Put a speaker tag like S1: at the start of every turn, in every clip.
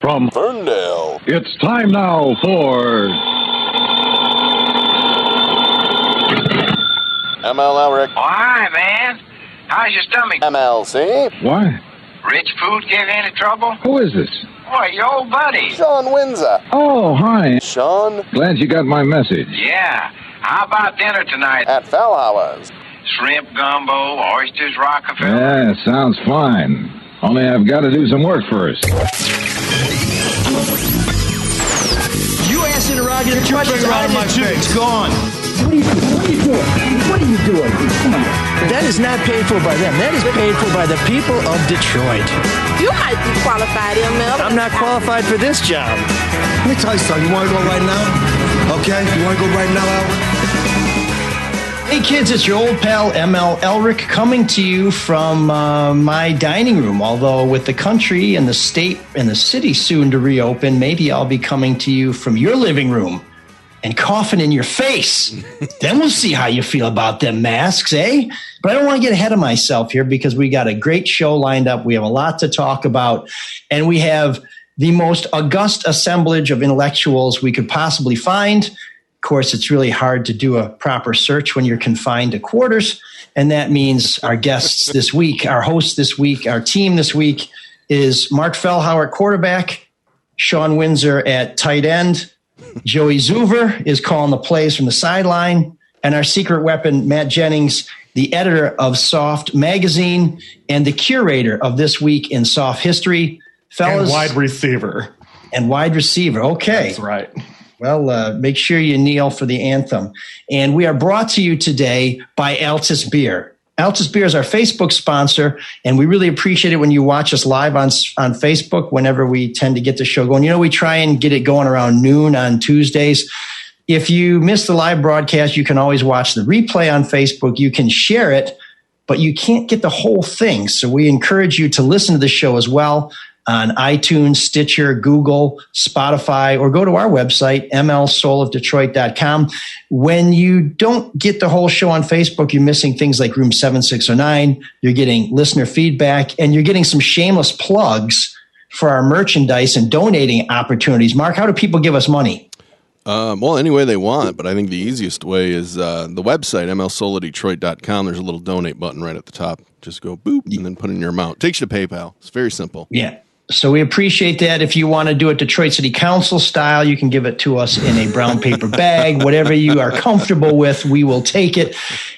S1: From
S2: Ferndale,
S1: it's time now for
S2: ML Elric.
S3: Oh, hi, man. How's your stomach?
S2: MLC.
S1: what?
S3: Rich food give you any trouble?
S1: Who is this?
S3: Boy, your old buddy.
S2: Sean Windsor.
S1: Oh, hi.
S2: Sean
S1: Glad you got my message.
S3: Yeah. How about dinner tonight?
S2: at Fellhauer's.
S3: Shrimp gumbo, oysters, Rockefeller.
S1: Yeah, sounds fine. Only I've got to do some work first.
S4: You ass interrogative question right in my face. It's gone.
S5: What are you doing? What are you doing? Come on.
S4: That is not paid for by them. That is paid for by the people of Detroit.
S6: You might be qualified, ML.
S4: I'm not qualified for this job.
S7: Let me tell you something. You want to go right now? Okay? You want to go right now, Albert?
S4: Hey kids, it's your old pal ML Elric coming to you from my dining room. Although with the country and the state and the city soon to reopen, maybe I'll be coming to you from your living room and coughing in your face. Then we'll see how you feel about them masks, eh? But I don't want to get ahead of myself here because we got a great show lined up. We have a lot to talk about, and we have the most august assemblage of intellectuals we could possibly find. Of course, it's really hard to do a proper search when you're confined to quarters, and that means our guests this week, our host this week, our team this week is Mark Fellhauer at quarterback, Sean Windsor at tight end, Joey Zuver is calling the plays from the sideline, and our secret weapon, Matt Jennings, the editor of Soft Magazine and the curator of This Week in Soft History. Fellas,
S8: And wide receiver.
S4: And wide receiver. Okay.
S8: That's right.
S4: Well, make sure you kneel for the anthem. And we are brought to you today by Altus Beer. Altus Beer is our Facebook sponsor, and we really appreciate it when you watch us live on Facebook whenever we tend to get the show going. You know, we try and get it going around noon on Tuesdays. If you miss the live broadcast, you can always watch the replay on Facebook. You can share it, but you can't get the whole thing. So we encourage you to listen to the show as well on iTunes, Stitcher, Google, Spotify, or go to our website, mlsoulofdetroit.com. When you don't get the whole show on Facebook, you're missing things like Room 7609, you're getting listener feedback, and you're getting some shameless plugs for our merchandise and donating opportunities. Mark, how do people give us money?
S9: Well, any way they want, but I think the easiest way is the website, mlsoulofdetroit.com. There's a little donate button right at the top. Just go boop and then put in your amount. Takes you to PayPal. It's very simple.
S4: Yeah. So we appreciate that. If you want to do it Detroit City Council style, you can give it to us in a brown paper bag. Whatever you are comfortable with, we will take it.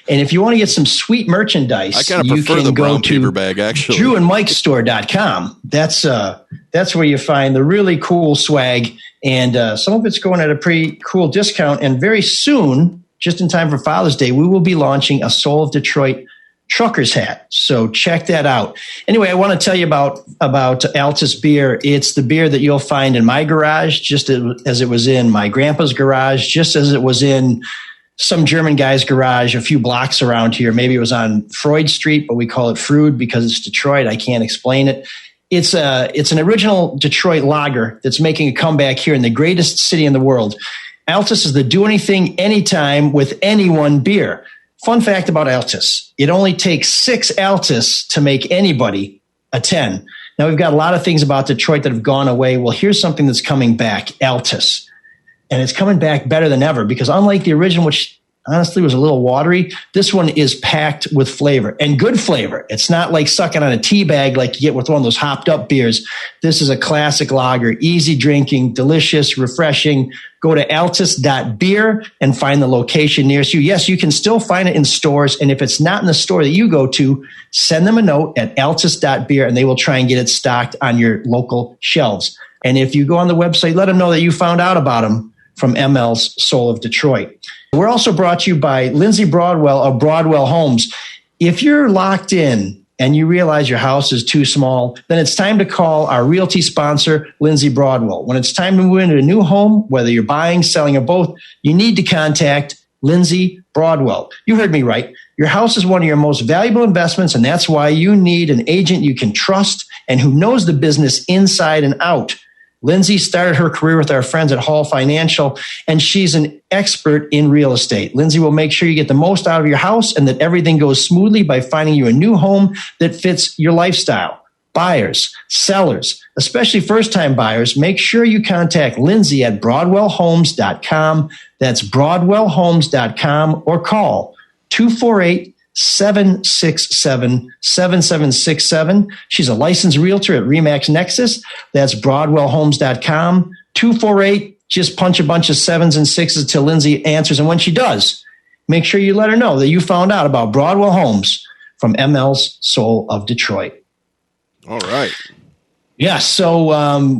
S4: And if you want to get some sweet merchandise,
S9: I kind of prefer the brown paper bag, actually.
S4: DrewandMikeStore.com. That's where you find the really cool swag. And some of it's going at a pretty cool discount. And very soon, just in time for Father's Day, we will be launching a Soul of Detroit trucker's hat. So check that out. Anyway, I want to tell you about Altus Beer. It's the beer that you'll find in my garage, just as it was in my grandpa's garage, just as it was in some German guy's garage a few blocks around here. Maybe it was on Freud Street, but we call it Freud because it's Detroit. I can't explain it. It's an original Detroit lager that's making a comeback here in the greatest city in the world. Altus is the do anything, anytime with anyone beer. Fun fact about Altus. It only takes 6 Altus to make anybody a 10. Now, we've got a lot of things about Detroit that have gone away. Well, here's something that's coming back, Altus. And it's coming back better than ever because unlike the original, which honestly was a little watery, this one is packed with flavor and good flavor. It's not like sucking on a tea bag like you get with one of those hopped up beers. This is a classic lager, easy drinking, delicious, refreshing. Go to altus.beer and find the location nearest you. Yes, you can still find it in stores. And if it's not in the store that you go to, send them a note at altus.beer and they will try and get it stocked on your local shelves. And if you go on the website, let them know that you found out about them from ML's Soul of Detroit. We're also brought to you by Lindsay Broadwell of Broadwell Homes. If you're locked in and you realize your house is too small, then it's time to call our realty sponsor, Lindsay Broadwell. When it's time to move into a new home, whether you're buying, selling, or both, you need to contact Lindsay Broadwell. You heard me right. Your house is one of your most valuable investments, and that's why you need an agent you can trust and who knows the business inside and out. Lindsay started her career with our friends at Hall Financial, and she's an expert in real estate. Lindsay will make sure you get the most out of your house and that everything goes smoothly by finding you a new home that fits your lifestyle. Buyers, sellers, especially first-time buyers, make sure you contact Lindsay at BroadwellHomes.com. That's BroadwellHomes.com, or call 248-767-7767. She's a licensed realtor at RE/MAX Nexus. That's BroadwellHomes.com. 248, just punch a bunch of 7s and 6s till Lindsay answers. And when she does, make sure you let her know that you found out about Broadwell Homes from ML's Soul of Detroit.
S9: All right.
S4: Yeah, so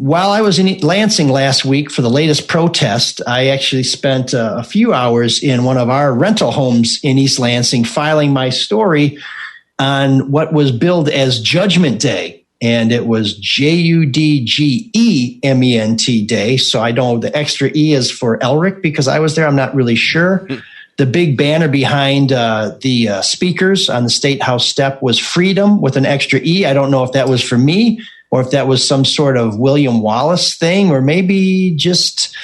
S4: while I was in Lansing last week for the latest protest, I actually spent a few hours in one of our rental homes in East Lansing filing my story on what was billed as Judgment Day. And it was JUDGEMENT Day. So I know the extra E is for Elric because I was there. I'm not really sure. The big banner behind the speakers on the State House step was Freedom with an extra E. I don't know if that was for me, or if that was some sort of William Wallace thing, or maybe just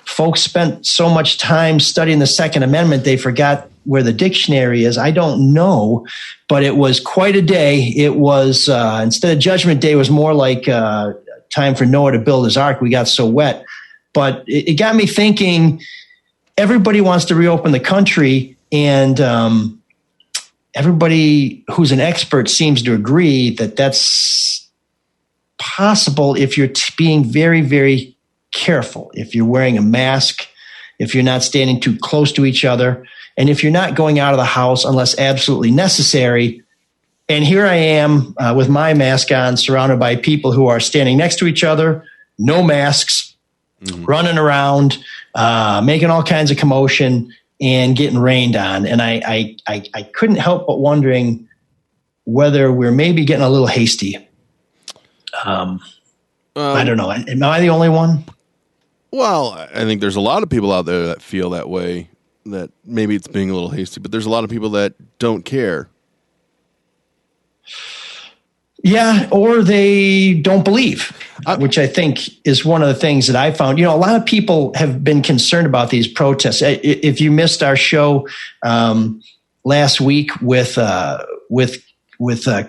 S4: folks spent so much time studying the Second Amendment they forgot where the dictionary is. I don't know, but it was quite a day. It was, instead of Judgment Day, it was more like time for Noah to build his ark. We got so wet. But it got me thinking, everybody wants to reopen the country, and everybody who's an expert seems to agree that that's possible if you're being very, very careful, if you're wearing a mask, if you're not standing too close to each other, and if you're not going out of the house unless absolutely necessary. And here I am with my mask on, surrounded by people who are standing next to each other, no masks, running around, making all kinds of commotion and getting rained on. And I couldn't help but wondering whether we're maybe getting a little hasty. I don't know. Am I the only one?
S9: Well, I think there's a lot of people out there that feel that way, that maybe it's being a little hasty, but there's a lot of people that don't care.
S4: Yeah, or they don't believe, which I think is one of the things that I found. You know, a lot of people have been concerned about these protests. If you missed our show last week with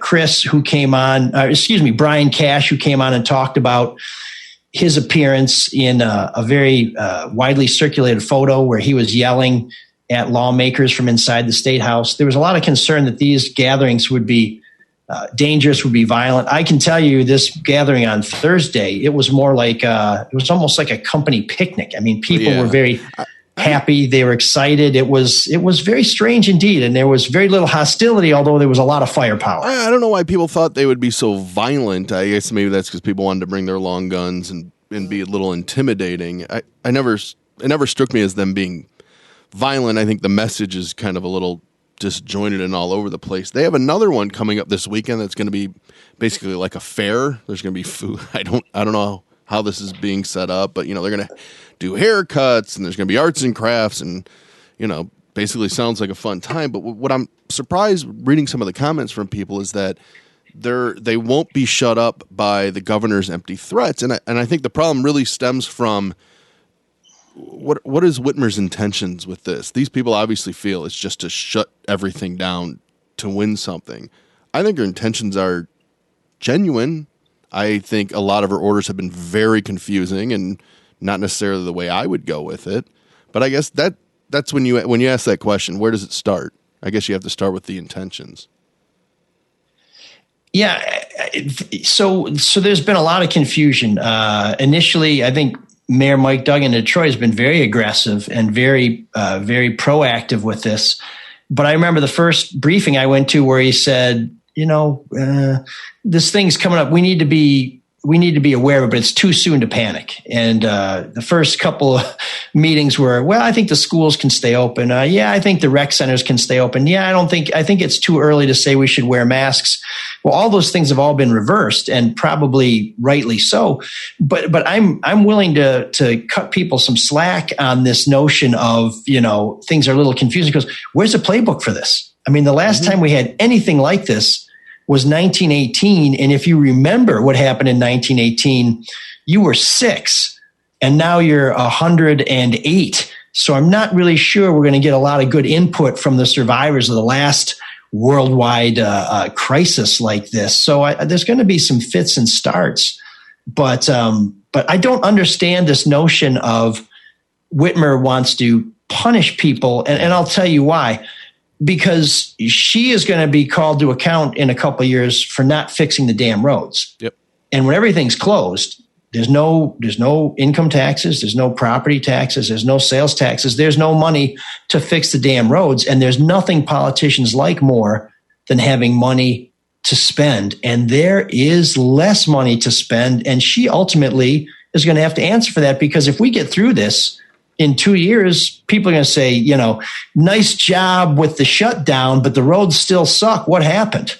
S4: Chris, who came on, Brian Cash, who came on and talked about his appearance in a very widely circulated photo where he was yelling at lawmakers from inside the State House. There was a lot of concern that these gatherings would be dangerous, would be violent. I can tell you this gathering on Thursday, it was more like, it was almost like a company picnic. I mean, people were very happy. They were excited. It was very strange indeed. And there was very little hostility, although there was a lot of firepower.
S9: I don't know why people thought they would be so violent. I guess maybe that's because people wanted to bring their long guns and be a little intimidating. It never struck me as them being violent. I think the message is kind of a little disjointed and all over the place. They have another one coming up this weekend that's going to be basically like a fair. There's going to be food. I don't know how this is being set up, but they're going to do haircuts and there's going to be arts and crafts and basically sounds like a fun time. But what I'm surprised reading some of the comments from people is that they won't be shut up by the governor's empty threats, and I think the problem really stems from what is Whitmer's intentions with this? These people obviously feel it's just to shut everything down to win something. I think her intentions are genuine. I think a lot of her orders have been very confusing and not necessarily the way I would go with it. But I guess that's when you ask that question, where does it start? I guess you have to start with the intentions.
S4: Yeah. So there's been a lot of confusion. Initially, I think Mayor Mike Duggan in Detroit has been very aggressive and very, very proactive with this. But I remember the first briefing I went to where he said, this thing's coming up. We need to be aware of it, but it's too soon to panic. And the first couple of meetings were, well, I think the schools can stay open. I think the rec centers can stay open. I think it's too early to say we should wear masks. Well, all those things have all been reversed, and probably rightly so. But I'm willing to cut people some slack on this notion of, things are a little confusing because where's the playbook for this? I mean, the last time we had anything like this was 1918. And if you remember what happened in 1918, you were 6 and now you're 108. So I'm not really sure we're going to get a lot of good input from the survivors of the last worldwide crisis like this. So there's going to be some fits and starts. But I don't understand this notion of Whitmer wants to punish people. And I'll tell you why. Because she is going to be called to account in a couple of years for not fixing the damn roads.
S9: Yep.
S4: And when everything's closed, there's no income taxes, there's no property taxes, there's no sales taxes, there's no money to fix the damn roads. And there's nothing politicians like more than having money to spend. And there is less money to spend. And she ultimately is going to have to answer for that, because if we get through this in 2 years, people are going to say, nice job with the shutdown, but the roads still suck. What happened?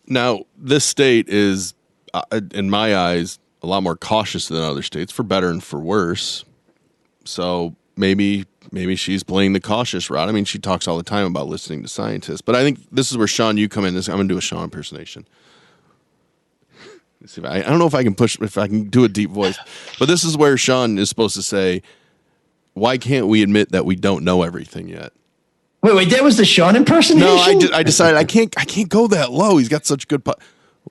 S9: Now, this state is, in my eyes, a lot more cautious than other states, for better and for worse. So maybe she's playing the cautious route. I mean, she talks all the time about listening to scientists. But I think this is where, Sean, you come in. I'm going to do a Sean impersonation. Let's see I don't know if I can do a deep voice. But this is where Sean is supposed to say, why can't we admit that we don't know everything yet?
S4: Wait, that was the Sean impersonation?
S9: No, I decided I can't go that low. He's got such good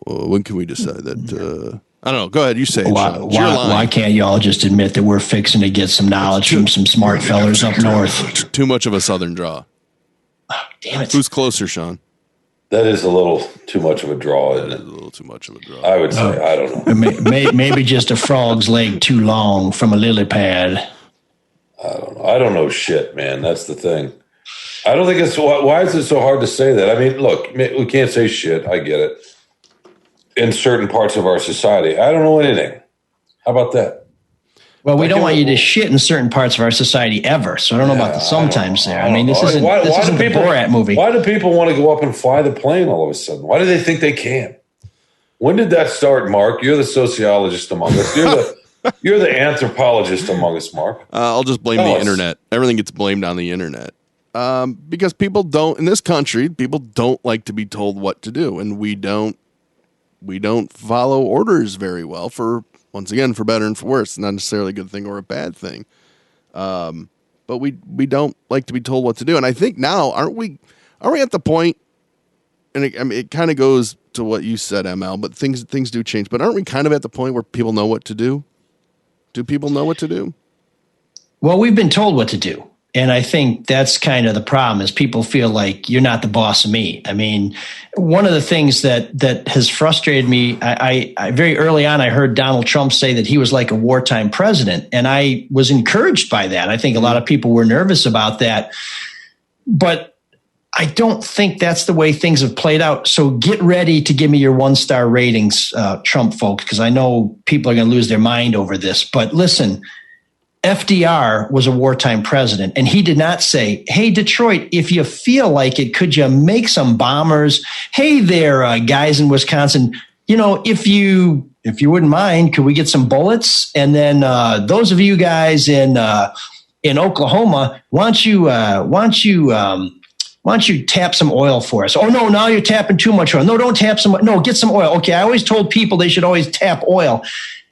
S9: when can we decide that? I don't know. Go ahead. You say it, Sean.
S4: Why can't y'all just admit that we're fixing to get some knowledge from some smart fellers up north?
S9: Too much of a southern draw.
S4: Oh, damn it.
S9: Who's closer, Sean?
S8: That is a little too much of a draw, isn't it?
S9: A little too much of a draw.
S8: I would say. I don't know.
S4: Maybe just a frog's leg too long from a lily pad.
S8: I don't know. I don't know shit, man. That's the thing. I don't think it's. Why is it so hard to say that? I mean, look, we can't say shit. I get it. In certain parts of our society, I don't know anything. How about that?
S4: Well, we don't want you to shit in certain parts of our society ever. So I don't know about the sometimes there. I mean, this isn't the Borat movie.
S8: Why do people want to go up and fly the plane all of a sudden? Why do they think they can? When did that start, Mark? You're the sociologist among us. You're the anthropologist among us, Mark.
S9: I'll just blame the internet. Everything gets blamed on the internet. Because people don't, in this country, people don't like to be told what to do. And we don't follow orders very well, for better and for worse. It's not necessarily a good thing or a bad thing. But we don't like to be told what to do. And I think now, aren't we at the point, and it kind of goes to what you said, ML, but things do change. But aren't we kind of at the point where people know what to do? Do people know what to do?
S4: Well, we've been told what to do. And I think that's kind of the problem, is people feel like you're not the boss of me. I mean, one of the things that has frustrated me, I very early on, I heard Donald Trump say that he was like a wartime president. And I was encouraged by that. I think a lot of people were nervous about that. But I don't think that's the way things have played out. So get ready to give me your 1-star ratings, Trump folks, because I know people are going to lose their mind over this. But listen, FDR was a wartime president, and he did not say, hey, Detroit, if you feel like it, could you make some bombers? Hey there, guys in Wisconsin, if you wouldn't mind, could we get some bullets? And then those of you guys in Oklahoma, why don't you tap some oil for us? Oh, no, now you're tapping too much oil. No, don't tap some. No, get some oil. Okay, I always told people they should always tap oil.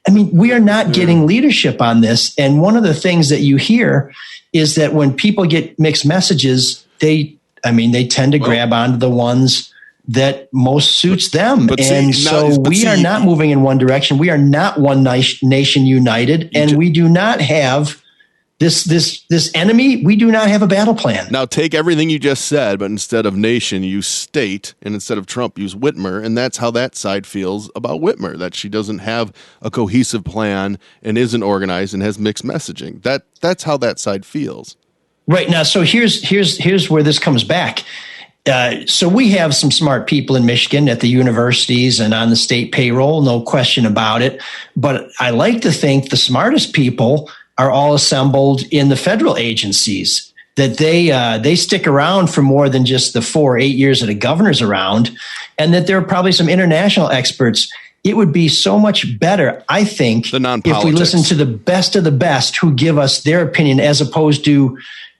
S4: I mean, we are not getting leadership on this. And one of the things that you hear is that when people get mixed messages, they tend to grab onto the ones that most suits them. We are not moving in one direction. We are not one nation united. And we do not have this enemy. We do not have a battle plan.
S9: Now take everything you just said, but instead of nation, use state, and instead of Trump, use Whitmer, and that's how that side feels about Whitmer, that she doesn't have a cohesive plan and isn't organized and has mixed messaging. That's how that side feels.
S4: Right now, so here's where this comes back. So we have some smart people in Michigan at the universities and on the state payroll, no question about it. But I like to think the smartest people are all assembled in the federal agencies, that they stick around for more than just the 4 or 8 years that a governor's around, and that there are probably some international experts. It would be so much better, I think, if we listen to the best of the best who give us their opinion, as opposed to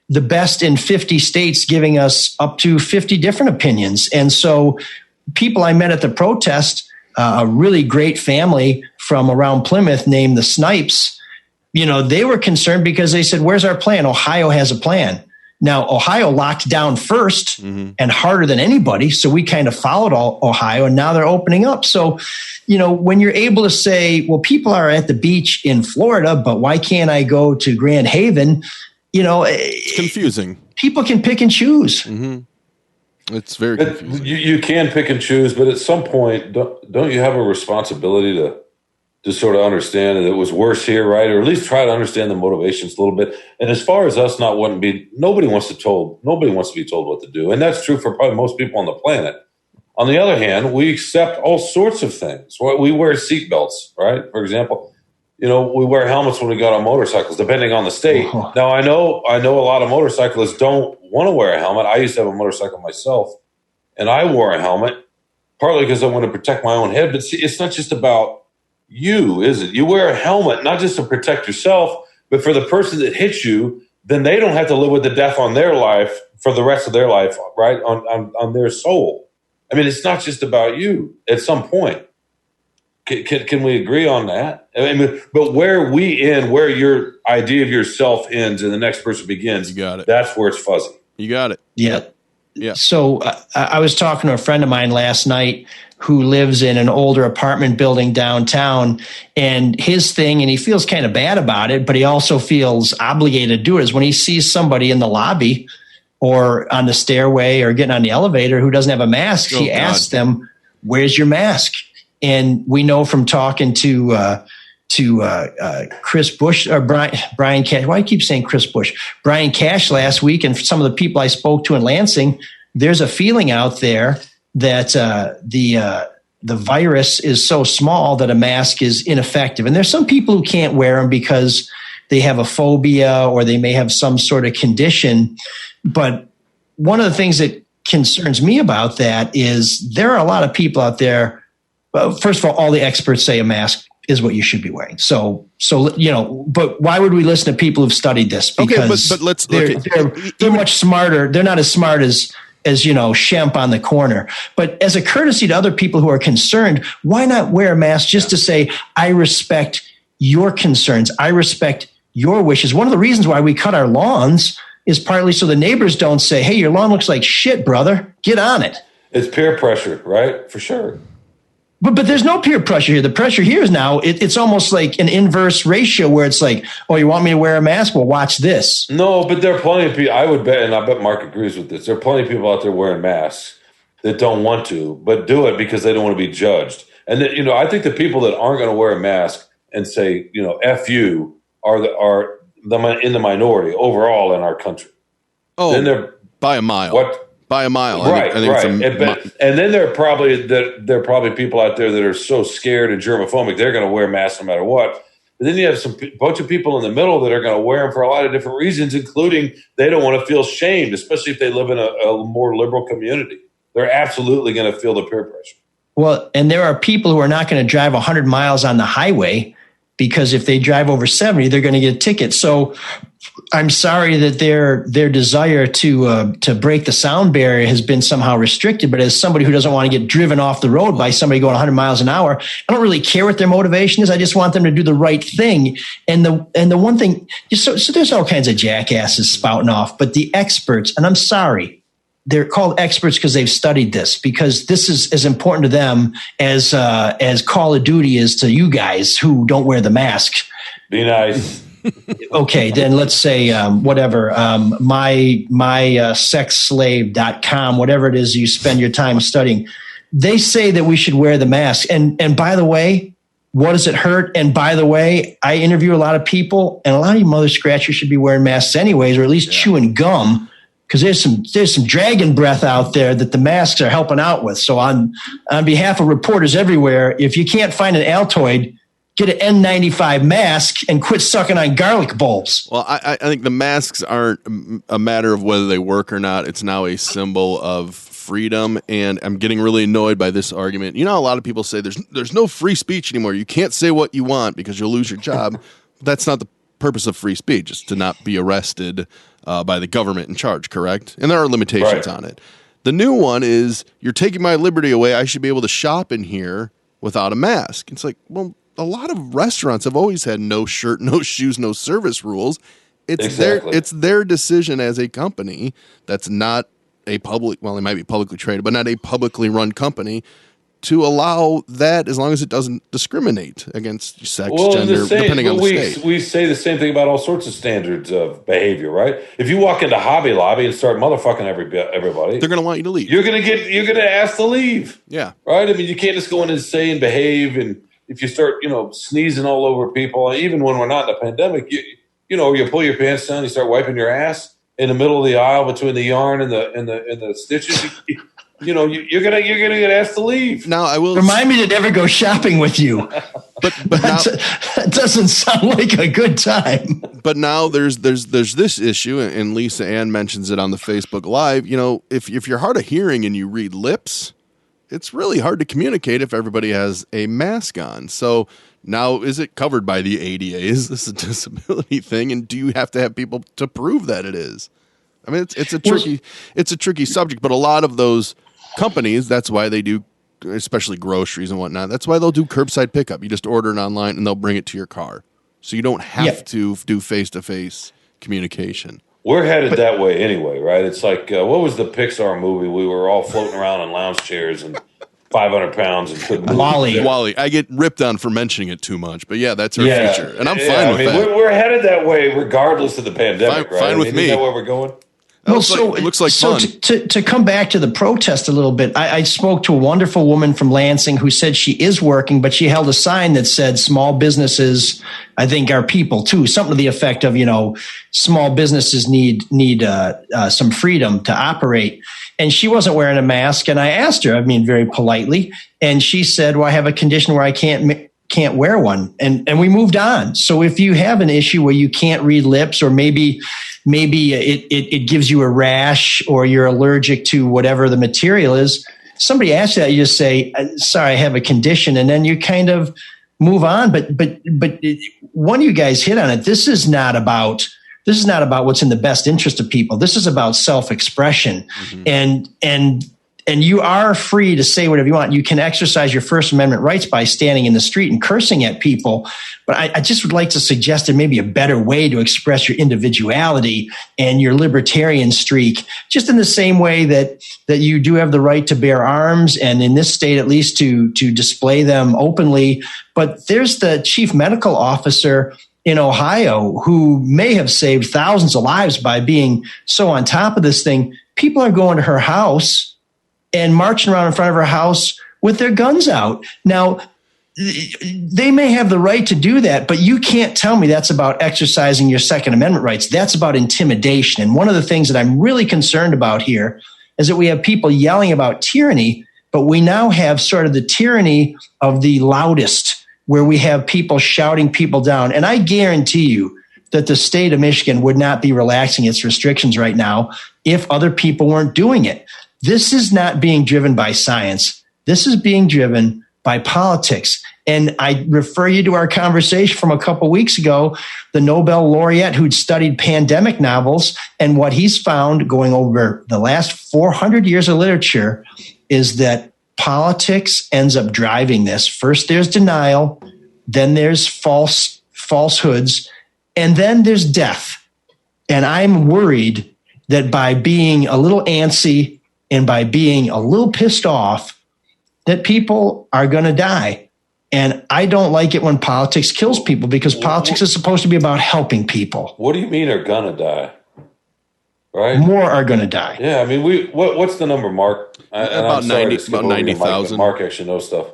S4: the best in 50 states giving us up to 50 different opinions. And so people I met at the protest, a really great family from around Plymouth named the Snipes, they were concerned because they said, where's our plan? Ohio has a plan. Now, Ohio locked down first and harder than anybody. So we kind of followed Ohio, and now they're opening up. So, when you're able to say, well, people are at the beach in Florida, but why can't I go to Grand Haven?
S9: It's confusing.
S4: People can pick and choose.
S9: It's very confusing.
S8: You can pick and choose, but at some point, don't you have a responsibility to sort of understand that it was worse here, right? Or at least try to understand the motivations a little bit. And as far as us not wanting to be, nobody wants to be told what to do. And that's true for probably most people on the planet. On the other hand, we accept all sorts of things. We wear seatbelts, right? For example, we wear helmets when we got on motorcycles, depending on the state. Now, I know a lot of motorcyclists don't want to wear a helmet. I used to have a motorcycle myself, and I wore a helmet, partly because I want to protect my own head. But see, it's not just about you, is it? You wear a helmet not just to protect yourself, but for the person that hits you, then they don't have to live with the death on their life for the rest of their life, right? On their soul. I mean, it's not just about you at some point. Can we agree on that? I mean, but where your idea of yourself ends and the next person begins,
S9: you got it.
S8: That's where it's fuzzy.
S9: You got it.
S4: Yeah.
S9: Yeah.
S4: So I was talking to a friend of mine last night who lives in an older apartment building downtown, and his thing, and he feels kind of bad about it, but he also feels obligated to do it, is when he sees somebody in the lobby or on the stairway or getting on the elevator who doesn't have a mask, he asks them, "Where's your mask?" And we know from talking to Chris Bush or Brian Cash. Why do I keep saying Chris Bush? Brian Cash last week, and some of the people I spoke to in Lansing, there's a feeling out there that the virus is so small that a mask is ineffective. And there's some people who can't wear them because they have a phobia or they may have some sort of condition. But one of the things that concerns me about that is there are a lot of people out there. Well, first of all the experts say a mask is what you should be wearing. So but why would we listen to people who've studied this? Because
S9: but let's
S4: they're much smarter. They're not as smart as Shemp on the corner. But as a courtesy to other people who are concerned, why not wear a mask just to say, I respect your concerns. I respect your wishes. One of the reasons why we cut our lawns is partly so the neighbors don't say, hey, your lawn looks like shit, brother. Get on it.
S8: It's peer pressure, right? For sure.
S4: But there's no peer pressure here. The pressure here is now it's almost like an inverse ratio where it's like, oh, you want me to wear a mask? Well, watch this.
S8: No, but there are plenty of people, I would bet, and I bet Mark agrees with this, there are plenty of people out there wearing masks that don't want to, but do it because they don't want to be judged. And that, I think the people that aren't going to wear a mask and say, F you are in the minority overall in our country.
S9: Oh,
S8: then they're
S9: by a mile.
S8: What?
S9: By a mile.
S8: Right,
S9: I think
S8: right. And then there are probably people out there that are so scared and germophobic, they're going to wear masks no matter what. But then you have a bunch of people in the middle that are going to wear them for a lot of different reasons, including they don't want to feel shamed, especially if they live in a more liberal community. They're absolutely going to feel the peer pressure.
S4: Well, and there are people who are not going to drive 100 miles on the highway because if they drive over 70, they're going to get a ticket. So I'm sorry that their desire to break the sound barrier has been somehow restricted. But as somebody who doesn't want to get driven off the road by somebody going 100 miles an hour, I don't really care what their motivation is. I just want them to do the right thing. And the one thing, so there's all kinds of jackasses spouting off, but the experts, and I'm sorry, they're called experts because they've studied this, because this is as important to them as Call of Duty is to you guys who don't wear the mask.
S8: Be nice.
S4: Okay, then let's say mysexslave.com, whatever it is you spend your time studying. They say that we should wear the mask. And by the way, what does it hurt? And by the way, I interview a lot of people, and a lot of you mother scratchers should be wearing masks anyways, or at least chewing gum, because there's some dragon breath out there that the masks are helping out with. So on behalf of reporters everywhere, if you can't find an Altoid, get an N95 mask and quit sucking on garlic bulbs.
S9: Well, I think the masks aren't a matter of whether they work or not. It's now a symbol of freedom, and I'm getting really annoyed by this argument. A lot of people say there's no free speech anymore. You can't say what you want because you'll lose your job. That's not the purpose of free speech. It's to not be arrested by the government in charge, correct? And there are limitations on it. The new one is, you're taking my liberty away. I should be able to shop in here without a mask. It's like, well, a lot of restaurants have always had no shirt, no shoes, no service rules. It's
S8: Exactly.
S9: it's their decision as a company that's not a public. Well, it might be publicly traded, but not a publicly run company, to allow that as long as it doesn't discriminate against sex, gender, depending on the state.
S8: We say the same thing about all sorts of standards of behavior, right? If you walk into Hobby Lobby and start motherfucking everybody,
S9: They're going to want you to leave.
S8: you're gonna ask to leave.
S9: Yeah.
S8: Right? I mean, you can't just go in and say and behave, and if you start, sneezing all over people, even when we're not in a pandemic, you pull your pants down, you start wiping your ass in the middle of the aisle between the yarn and the stitches. You're gonna get asked to leave.
S9: Now I will
S4: Remind me to never go shopping with you.
S9: but now,
S4: That doesn't sound like a good time.
S9: but now there's this issue, and Lisa Ann mentions it on the Facebook Live. If you're hard of hearing and you read lips, it's really hard to communicate if everybody has a mask on. So now, is it covered by the ADA? Is this a disability thing? And do you have to have people to prove that it is? I mean, it's a tricky subject, but a lot of those companies, that's why they do, especially groceries and whatnot. That's why they'll do curbside pickup. You just order it online and they'll bring it to your car. So you don't have to do face-to-face communication.
S8: We're headed that way anyway, right? It's like, what was the Pixar movie? We were all floating around in lounge chairs and 500 pounds and couldn't move.
S9: Wally. I get ripped on for mentioning it too much, but yeah, that's our future. And I'm fine with that.
S8: We're headed that way regardless of the pandemic, right?
S9: Fine with me.
S8: Isn't that where we're going?
S9: It looks like fun.
S4: To come back to the protest a little bit, I spoke to a wonderful woman from Lansing who said she is working, but she held a sign that said small businesses, I think, are people too. Something to the effect of, small businesses need some freedom to operate. And she wasn't wearing a mask. And I asked her, very politely, and she said, well, I have a condition where I can't wear one. And we moved on. So if you have an issue where you can't read lips, or maybe it gives you a rash, or you're allergic to whatever the material is, somebody asks you that, you just say, sorry, I have a condition. And then you kind of move on. But one of you guys hit on it. This is not about what's in the best interest of people. This is about self-expression. Mm-hmm. And you are free to say whatever you want. You can exercise your First Amendment rights by standing in the street and cursing at people. But I just would like to suggest there may be a better way to express your individuality and your libertarian streak, just in the same way that you do have the right to bear arms, and in this state at least to display them openly. But there's the chief medical officer in Ohio who may have saved thousands of lives by being so on top of this thing. People are going to her house and marching around in front of her house with their guns out. Now, they may have the right to do that, but you can't tell me that's about exercising your Second Amendment rights. That's about intimidation. And one of the things that I'm really concerned about here is that we have people yelling about tyranny, but we now have sort of the tyranny of the loudest, where we have people shouting people down. And I guarantee you that the state of Michigan would not be relaxing its restrictions right now if other people weren't doing it. This is not being driven by science. This is being driven by politics. And I refer you to our conversation from a couple of weeks ago, the Nobel laureate who'd studied pandemic novels, and what he's found going over the last 400 years of literature is that politics ends up driving this. First, there's denial, then there's falsehoods, and then there's death. And I'm worried that by being a little antsy and by being a little pissed off, that people are going to die. And I don't like it when politics kills people, because politics is supposed to be about helping people.
S8: What do you mean are going to die? Right?
S4: More are going to die.
S8: Yeah, I mean, what's the number, Mark?
S9: About 90,000.
S8: Mark actually knows stuff.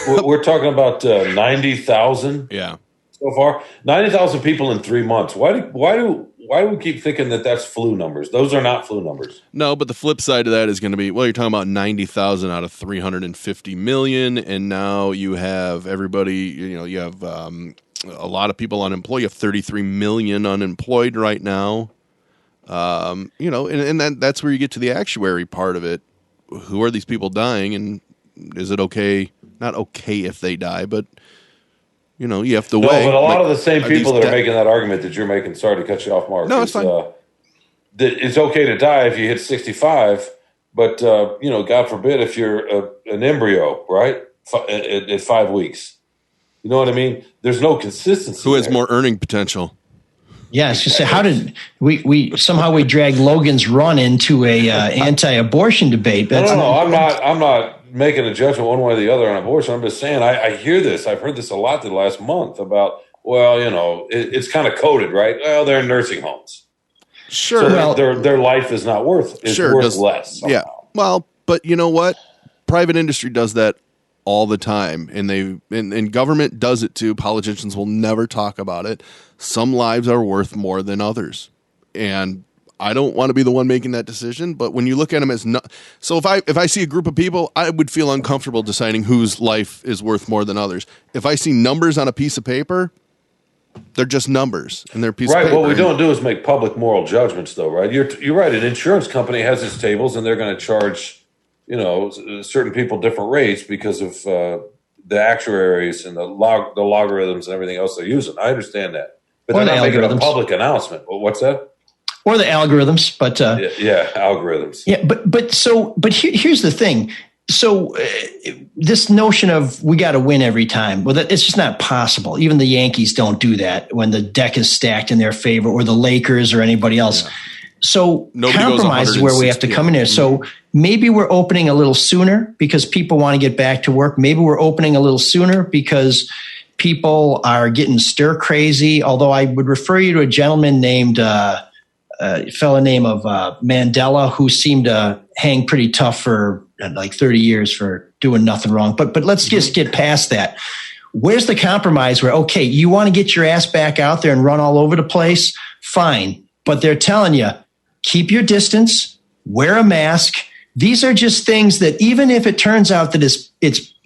S8: We're talking about 90,000.
S9: Yeah.
S8: So far, 90,000 people in 3 months. Why do we keep thinking that that's flu numbers? Those are not flu numbers.
S9: No, but the flip side of that is going to be, well, you're talking about 90,000 out of 350 million, and now you have everybody. You have a lot of people unemployed. You have 33 million unemployed right now. And that's where you get to the actuary part of it. Who are these people dying, and is it okay? Not okay if they die, but you have to weigh.
S8: No, but a lot of the same people that are making that argument that you're making. Sorry to cut you off, Mark.
S9: No, it's fine.
S8: That it's okay to die if you hit 65, but God forbid if you're an embryo, right? At 5 weeks. You know what I mean? There's no consistency.
S9: Who has more earning potential?
S4: Yeah, it's just say, how did we somehow we dragged Logan's Run into a anti-abortion debate?
S8: No, I'm not making a judgment one way or the other on abortion. I'm just saying I hear this. I've heard this a lot the last month about, well, it's kind of coded, right? Well, they're in nursing homes.
S9: Sure.
S8: So their life is not worth less. Somehow.
S9: Yeah. Well, but you know what? Private industry does that all the time, and government does it too. Politicians will never talk about it. Some lives are worth more than others, and I don't want to be the one making that decision. But when you look at them as so if I see a group of people, I would feel uncomfortable deciding whose life is worth more than others. If I see numbers on a piece of paper, they're just numbers, and they're a piece of paper.
S8: Right. What we don't do is make public moral judgments, though, right? You're right. An insurance company has its tables, and they're going to charge, certain people different rates because of the actuaries and the logarithms and everything else they're using. I understand that. But they're not making a public announcement. What's that?
S4: Or the algorithms, but
S8: algorithms.
S4: Yeah, but here's the thing. So this notion of we got to win every time, well, it's just not possible. Even the Yankees don't do that when the deck is stacked in their favor, or the Lakers or anybody else. Yeah. So nobody compromise is where we have to come in here. So maybe we're opening a little sooner because people want to get back to work. Maybe we're opening a little sooner because people are getting stir crazy. Although I would refer you to a gentleman named a fellow named Mandela, who seemed to hang pretty tough for like 30 years for doing nothing wrong. But let's just get past that. Where's the compromise where, okay, you want to get your ass back out there and run all over the place? Fine. But they're telling you, keep your distance, wear a mask. These are just things that even if it turns out that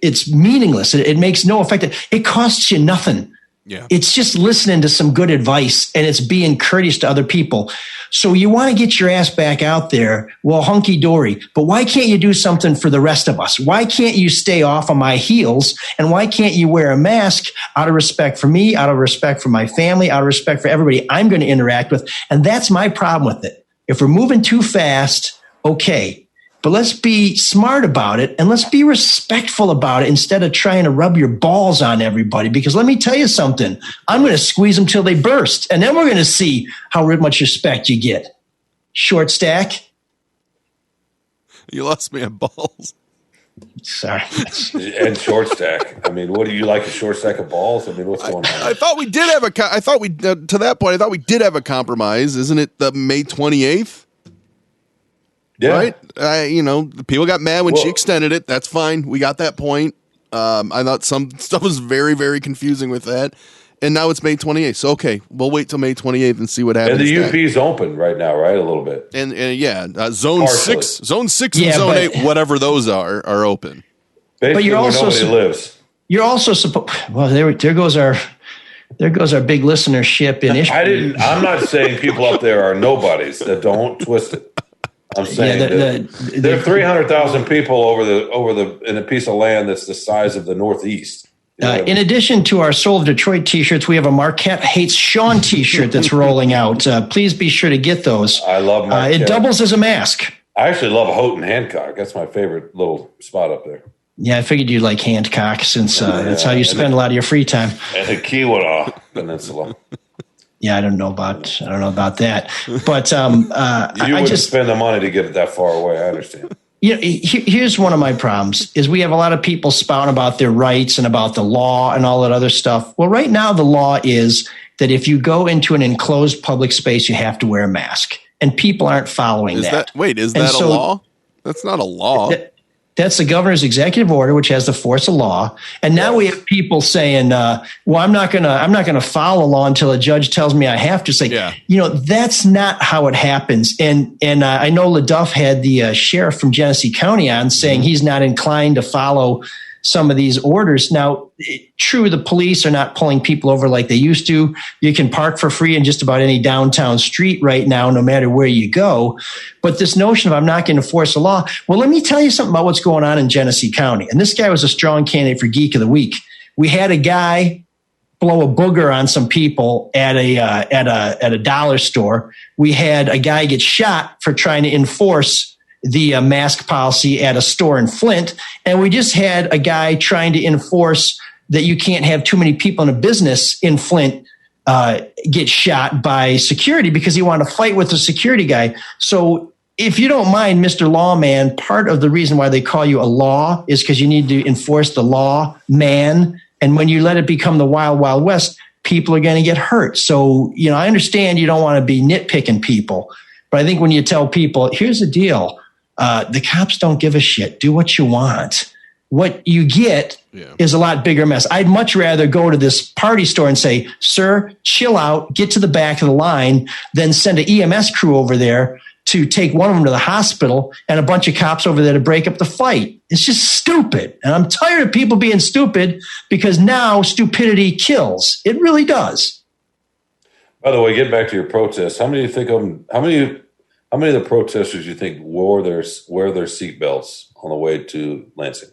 S4: it's meaningless, it makes no effect, it costs you nothing. Yeah. It's just listening to some good advice, and it's being courteous to other people. So you want to get your ass back out there, well, hunky dory. But why can't you do something for the rest of us? Why can't you stay off of my heels? And why can't you wear a mask out of respect for me, out of respect for my family, out of respect for everybody I'm going to interact with? And that's my problem with it. If we're moving too fast, okay. But let's be smart about it, and let's be respectful about it instead of trying to rub your balls on everybody. Because let me tell you something, I'm going to squeeze them till they burst, and then we're going to see how much respect you get. Short stack.
S9: You lost me at balls.
S4: Sorry.
S8: And short stack. I mean, what do you like, a short stack of balls? I mean, what's going on?
S9: I thought we did have to that point, I thought we did have a compromise. Isn't it the May 28th?
S8: Yeah.
S9: Right. People got mad when she extended it. That's fine. We got that point. I thought some stuff was very, very confusing with that. And now it's May 28th. So, okay, we'll wait till May 28th and see what happens.
S8: And the UP's open right now, right? A little bit.
S9: And Zone 6 and Zone 8, whatever those are open.
S8: Basically,
S4: but you're
S8: where
S4: also
S8: nobody lives.
S4: You're also supposed. Well, there goes our big listenership in Ishmael.
S8: I'm not saying people up there are nobodies. That don't twist it. I'm saying there are 300,000 people in a piece of land that's the size of the Northeast.
S4: In addition to our Soul of Detroit T-shirts, we have a Marquette Hates Sean T-shirt that's rolling out. Please be sure to get those.
S8: I love Marquette.
S4: It doubles as a mask.
S8: I actually love Houghton Hancock. That's my favorite little spot up there.
S4: Yeah, I figured you'd like Hancock since that's how you spend a lot of your free time.
S8: And the Keweenaw Peninsula.
S4: Yeah, I don't know about that, but
S8: you wouldn't spend the money to get it that far away. I understand.
S4: Here's one of my problems: is we have a lot of people spouting about their rights and about the law and all that other stuff. Well, right now the law is that if you go into an enclosed public space, you have to wear a mask, and people aren't following that.
S9: Is that a law? That's not a law.
S4: That's the governor's executive order, which has the force of law. And now we have people saying, "Well, I'm not gonna follow law until a judge tells me I have to." Say, that's not how it happens. And I know LaDuff had the sheriff from Genesee County on saying he's not inclined to follow some of these orders. Now, true, the police are not pulling people over like they used to. You can park for free in just about any downtown street right now, no matter where you go. But this notion of I'm not going to enforce the law. Well, let me tell you something about what's going on in Genesee County. And this guy was a strong candidate for Geek of the Week. We had a guy blow a booger on some people at a dollar store. We had a guy get shot for trying to enforce the mask policy at a store in Flint. And we just had a guy trying to enforce that you can't have too many people in a business in Flint get shot by security because he wanted to fight with the security guy. So if you don't mind, Mr. Lawman, part of the reason why they call you a law is because you need to enforce the law, man. And when you let it become the wild, wild west, people are going to get hurt. So, I understand you don't want to be nitpicking people, but I think when you tell people, here's the deal, the cops don't give a shit. Do what you want. What you get is a lot bigger mess. I'd much rather go to this party store and say, sir, chill out, get to the back of the line, than send an EMS crew over there to take one of them to the hospital and a bunch of cops over there to break up the fight. It's just stupid. And I'm tired of people being stupid because now stupidity kills. It really does.
S8: By the way, get back to your protests. How many of the protesters you think wear their seatbelts on the way to Lansing?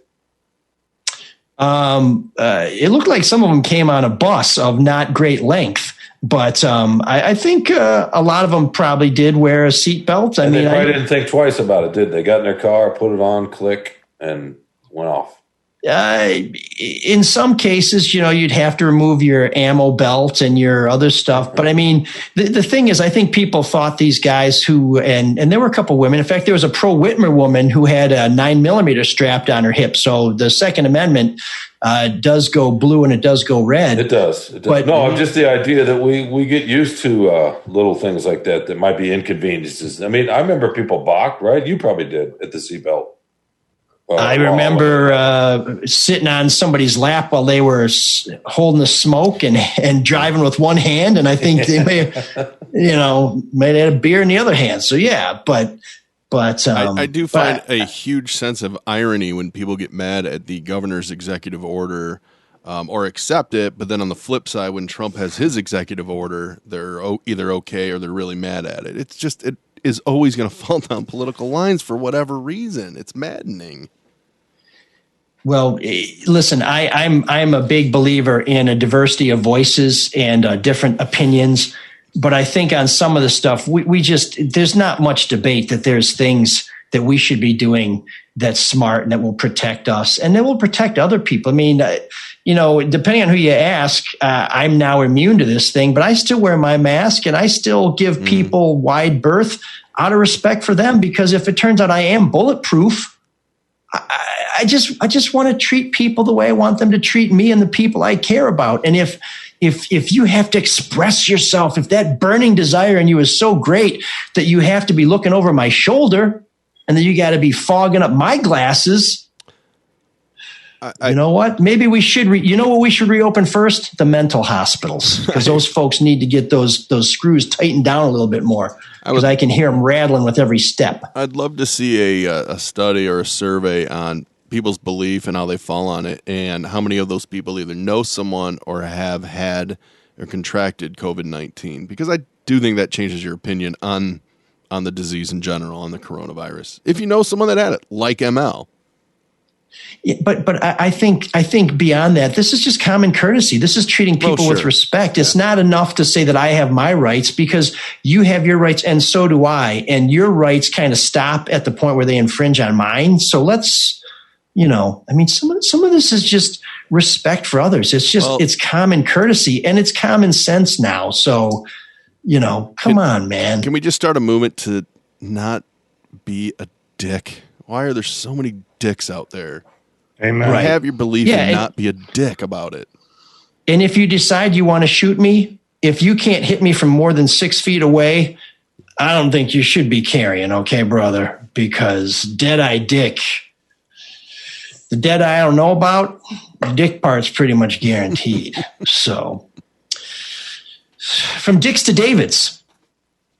S4: It looked like some of them came on a bus of not great length, but I think a lot of them probably did wear a seatbelt.
S8: They probably didn't think twice about it, did they? Got in their car, put it on, click, and went off.
S4: In some cases, you'd have to remove your ammo belt and your other stuff. But the thing is, I think people thought these guys and there were a couple women. In fact, there was a pro Whitmer woman who had a 9mm strapped on her hip. So the Second Amendment does go blue and it does go red.
S8: It does. But no, just the idea that we get used to little things like that might be inconveniences. I remember people balked, right? You probably did at the seatbelt.
S4: I remember sitting on somebody's lap while they were holding the smoke and driving with one hand. And I think they may have had a beer in the other hand. So, yeah, but
S9: I do find a huge sense of irony when people get mad at the governor's executive order or accept it. But then on the flip side, when Trump has his executive order, they're either okay or they're really mad at it. It's just, it is always going to fall down political lines for whatever reason. It's maddening.
S4: Well, listen, I'm a big believer in a diversity of voices and different opinions. But I think on some of the stuff, there's not much debate that there's things that we should be doing that's smart and that will protect us and that will protect other people. Depending on who you ask, I'm now immune to this thing, but I still wear my mask and I still give people wide berth out of respect for them, because if it turns out I am bulletproof, I just want to treat people the way I want them to treat me and the people I care about. And if you have to express yourself, if that burning desire in you is so great that you have to be looking over my shoulder and then you got to be fogging up my glasses, you know what? Maybe we should, what we should reopen first? The mental hospitals, because those folks need to get those screws tightened down a little bit more, because I can hear them rattling with every step.
S9: I'd love to see a study or a survey on people's belief and how they fall on it, and how many of those people either know someone or have had or contracted COVID-19, because I do think that changes your opinion on the disease in general, on the coronavirus. If you know someone that had it, like ML.
S4: Yeah, but I think beyond that, this is just common courtesy. This is treating people with respect. It's not enough to say that I have my rights, because you have your rights and so do I. And your rights kind of stop at the point where they infringe on mine. So let's, some of this is just respect for others. It's just, it's common courtesy and it's common sense now. So, come on, man.
S9: Can we just start a movement to not be a dick? Why are there so many dicks out there?
S10: Amen.
S9: Right. Have your belief and not be a dick about it.
S4: And if you decide you want to shoot me, if you can't hit me from more than 6 feet away, I don't think you should be carrying, okay, brother? Because Deadeye Dick, the Deadeye I don't know about, the dick part's pretty much guaranteed. So, from Dicks to Davids.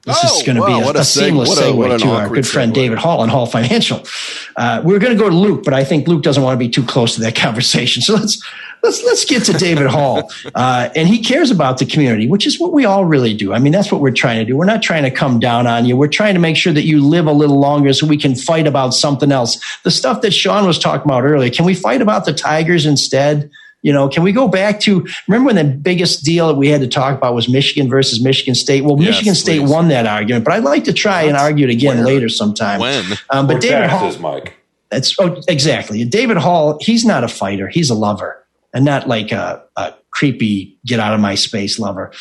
S4: This is going to be a seamless segue to our good friend David Hall on Hall Financial. We're going to go to Luke, but I think Luke doesn't want to be too close to that conversation. So let's get to David Hall. And he cares about the community, which is what we all really do. That's what we're trying to do. We're not trying to come down on you. We're trying to make sure that you live a little longer so we can fight about something else. The stuff that Sean was talking about earlier, can we fight about the Tigers instead? Can we go back to, remember when the biggest deal that we had to talk about was Michigan versus Michigan State? Well, Michigan State won that argument, but I'd like to try and argue it again later sometime.
S8: When?
S4: But David Hall,
S8: Mike.
S4: exactly. David Hall, he's not a fighter. He's a lover, and not like a creepy, get out of my space lover.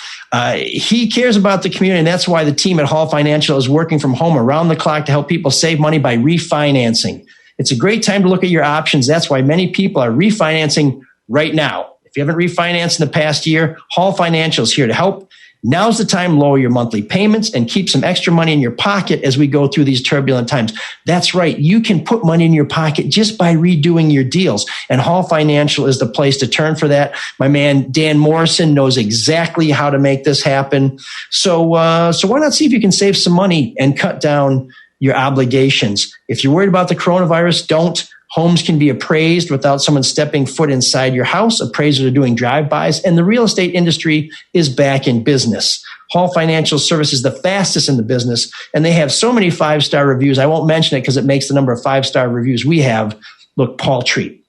S4: He cares about the community, and that's why the team at Hall Financial is working from home around the clock to help people save money by refinancing. It's a great time to look at your options. That's why many people are refinancing right now. If you haven't refinanced in the past year, Hall Financial is here to help. Now's the time to lower your monthly payments and keep some extra money in your pocket as we go through these turbulent times. That's right. You can put money in your pocket just by redoing your deals. And Hall Financial is the place to turn for that. My man, Dan Morrison, knows exactly how to make this happen. So why not see if you can save some money and cut down your obligations? If you're worried about the coronavirus, don't. Homes can be appraised without someone stepping foot inside your house. Appraisers are doing drive-bys, and the real estate industry is back in business. Hall Financial Service is the fastest in the business, and they have so many 5-star reviews. I won't mention it because it makes the number of 5-star reviews we have look paltry.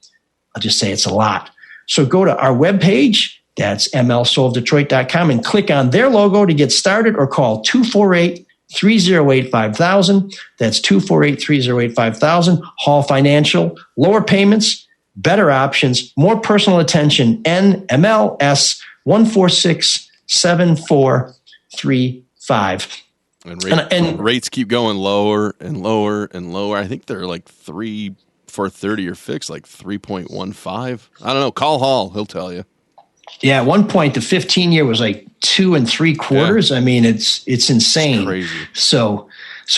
S4: I'll just say it's a lot. So go to our webpage, that's mlsolvedetroit.com, and click on their logo to get started, or call 248-308-5000. That's 248-308-5000. Hall Financial, lower payments, better options, more personal attention. NMLS 1467435.
S9: And rates keep going lower and lower and lower. I think they're like 3 for 30 or fixed, like 3.15. I don't know. Call Hall. He'll tell you.
S4: Yeah, at one point, the 15-year was like 2 3/4. Yeah. I mean, it's insane.
S9: It's crazy.
S4: So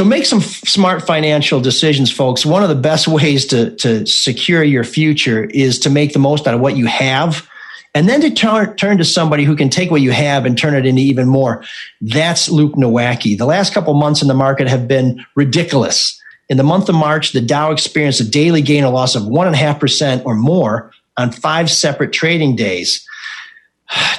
S4: make some smart financial decisions, folks. One of the best ways to secure your future is to make the most out of what you have, and then to turn to somebody who can take what you have and turn it into even more. That's Luke Nowacki. The last couple months in the market have been ridiculous. In the month of March, the Dow experienced a daily gain or loss of 1.5% or more on 5 separate trading days.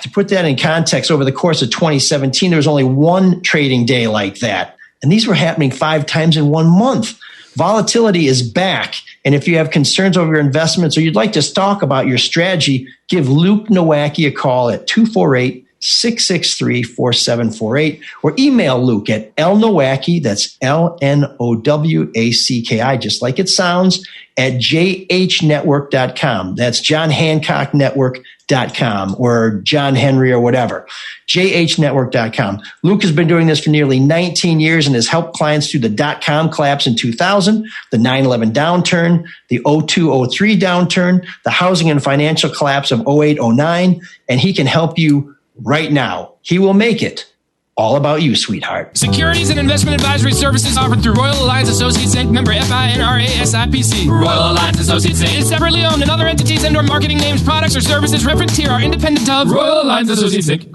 S4: To put that in context, over the course of 2017, there was only 1 trading day like that. And these were happening 5 times in 1 month. Volatility is back. And if you have concerns over your investments or you'd like to talk about your strategy, give Luke Nowacki a call at 248-663-4748 or email Luke at lnowacki, that's LNOWACKI, just like it sounds, at jhnetwork.com. That's John Hancock Network.com or John Henry or whatever. jhnetwork.com. Luke has been doing this for nearly 19 years and has helped clients through the dot-com collapse in 2000, the 9/11 downturn, the 02-03 downturn, the housing and financial collapse of 08-09, and he can help you right now. He will make it all about you, sweetheart.
S10: Securities and investment advisory services offered through Royal Alliance Associates Inc., member FINRA SIPC. Royal Alliance Associates Inc. is separately owned, and other entities and/or marketing names, products, or services referenced here are independent of Royal Alliance Associates Inc.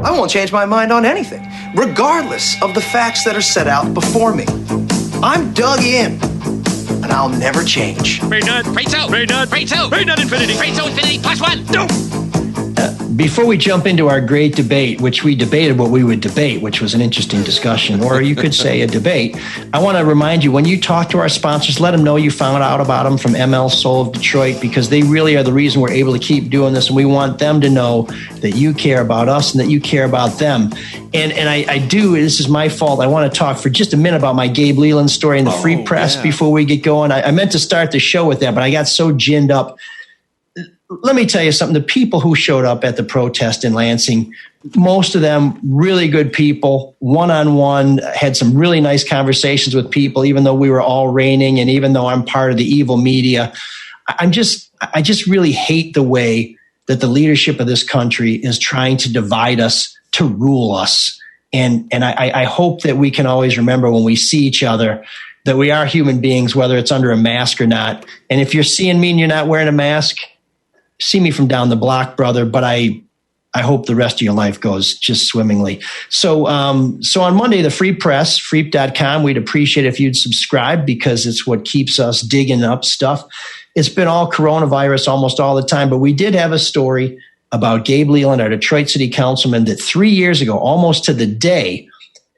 S11: I won't change my mind on anything, regardless of the facts that are set out before me. I'm dug in, and I'll never change.
S10: Rate nut. Rate 2. Rate nut. Rate 2. Rate nut infinity. Rate 2 infinity plus 1. No.
S4: Before we jump into our great debate, which we debated what we would debate, which was an interesting discussion, or you could say a debate, I want to remind you, when you talk to our sponsors, let them know you found out about them from ML Soul of Detroit, because they really are the reason we're able to keep doing this, and we want them to know that you care about us and that you care about them. And I do, this is my fault, I want to talk for just a minute about my Gabe Leland story in the Free Press before we get going. I meant to start the show with that, but I got so ginned up. Let me tell you something. The people who showed up at the protest in Lansing, most of them really good people, one-on-one, had some really nice conversations with people, even though we were all raining and even though I'm part of the evil media. I just really hate the way that the leadership of this country is trying to divide us, to rule us. And I hope that we can always remember when we see each other that we are human beings, whether it's under a mask or not. And if you're seeing me and you're not wearing a mask, see me from down the block, brother, but I hope the rest of your life goes just swimmingly. So on Monday, the Free Press, freep.com, we'd appreciate if you'd subscribe because it's what keeps us digging up stuff. It's been all coronavirus almost all the time, but we did have a story about Gabe Leland, our Detroit City Councilman, that 3 years ago, almost to the day,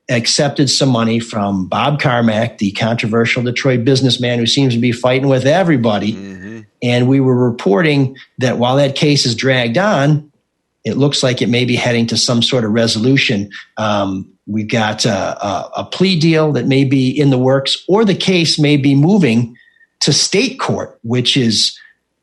S4: accepted some money from Bob Carmack, the controversial Detroit businessman who seems to be fighting with everybody. Mm-hmm. And we were reporting that while that case is dragged on, it looks like it may be heading to some sort of resolution. We've got a plea deal that may be in the works, or the case may be moving to state court, which is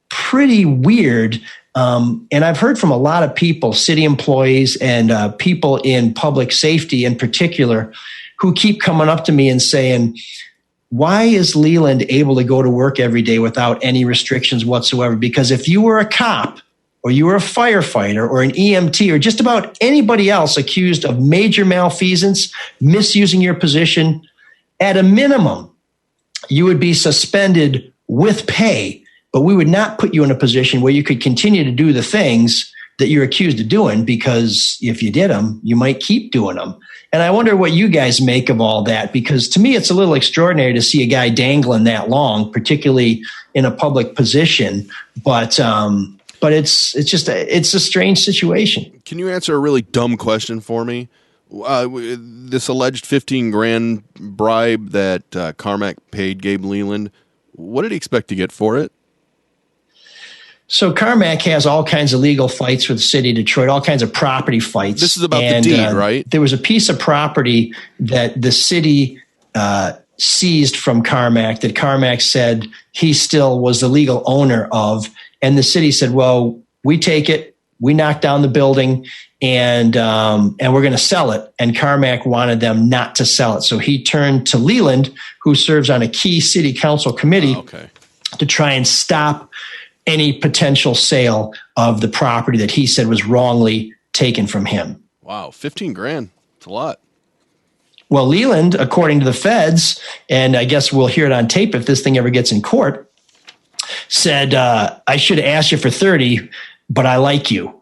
S4: pretty weird. And I've heard from a lot of people, city employees and people in public safety in particular, who keep coming up to me and saying, why is Leland able to go to work every day without any restrictions whatsoever? Because if you were a cop or you were a firefighter or an EMT or just about anybody else accused of major malfeasance, misusing your position, at a minimum, you would be suspended with pay, but we would not put you in a position where you could continue to do the things that you're accused of doing, because if you did them, you might keep doing them. And I wonder what you guys make of all that, because to me, it's a little extraordinary to see a guy dangling that long, particularly in a public position. But it's a strange situation.
S9: Can you answer a really dumb question for me? This alleged $15,000 bribe that Carmack paid Gabe Leland, what did he expect to get for it?
S4: So Carmack has all kinds of legal fights with the city of Detroit, all kinds of property fights.
S9: This is about the deed, right?
S4: There was a piece of property that the city seized from Carmack that Carmack said he still was the legal owner of. And the city said, well, we take it, we knock down the building, and we're going to sell it. And Carmack wanted them not to sell it. So he turned to Leland, who serves on a key city council committee, to try and stop any potential sale of the property that he said was wrongly taken from him.
S9: Wow, $15,000. It's a lot.
S4: Well, Leland, according to the feds, and I guess we'll hear it on tape if this thing ever gets in court, said, I should have asked you for 30, but I like you.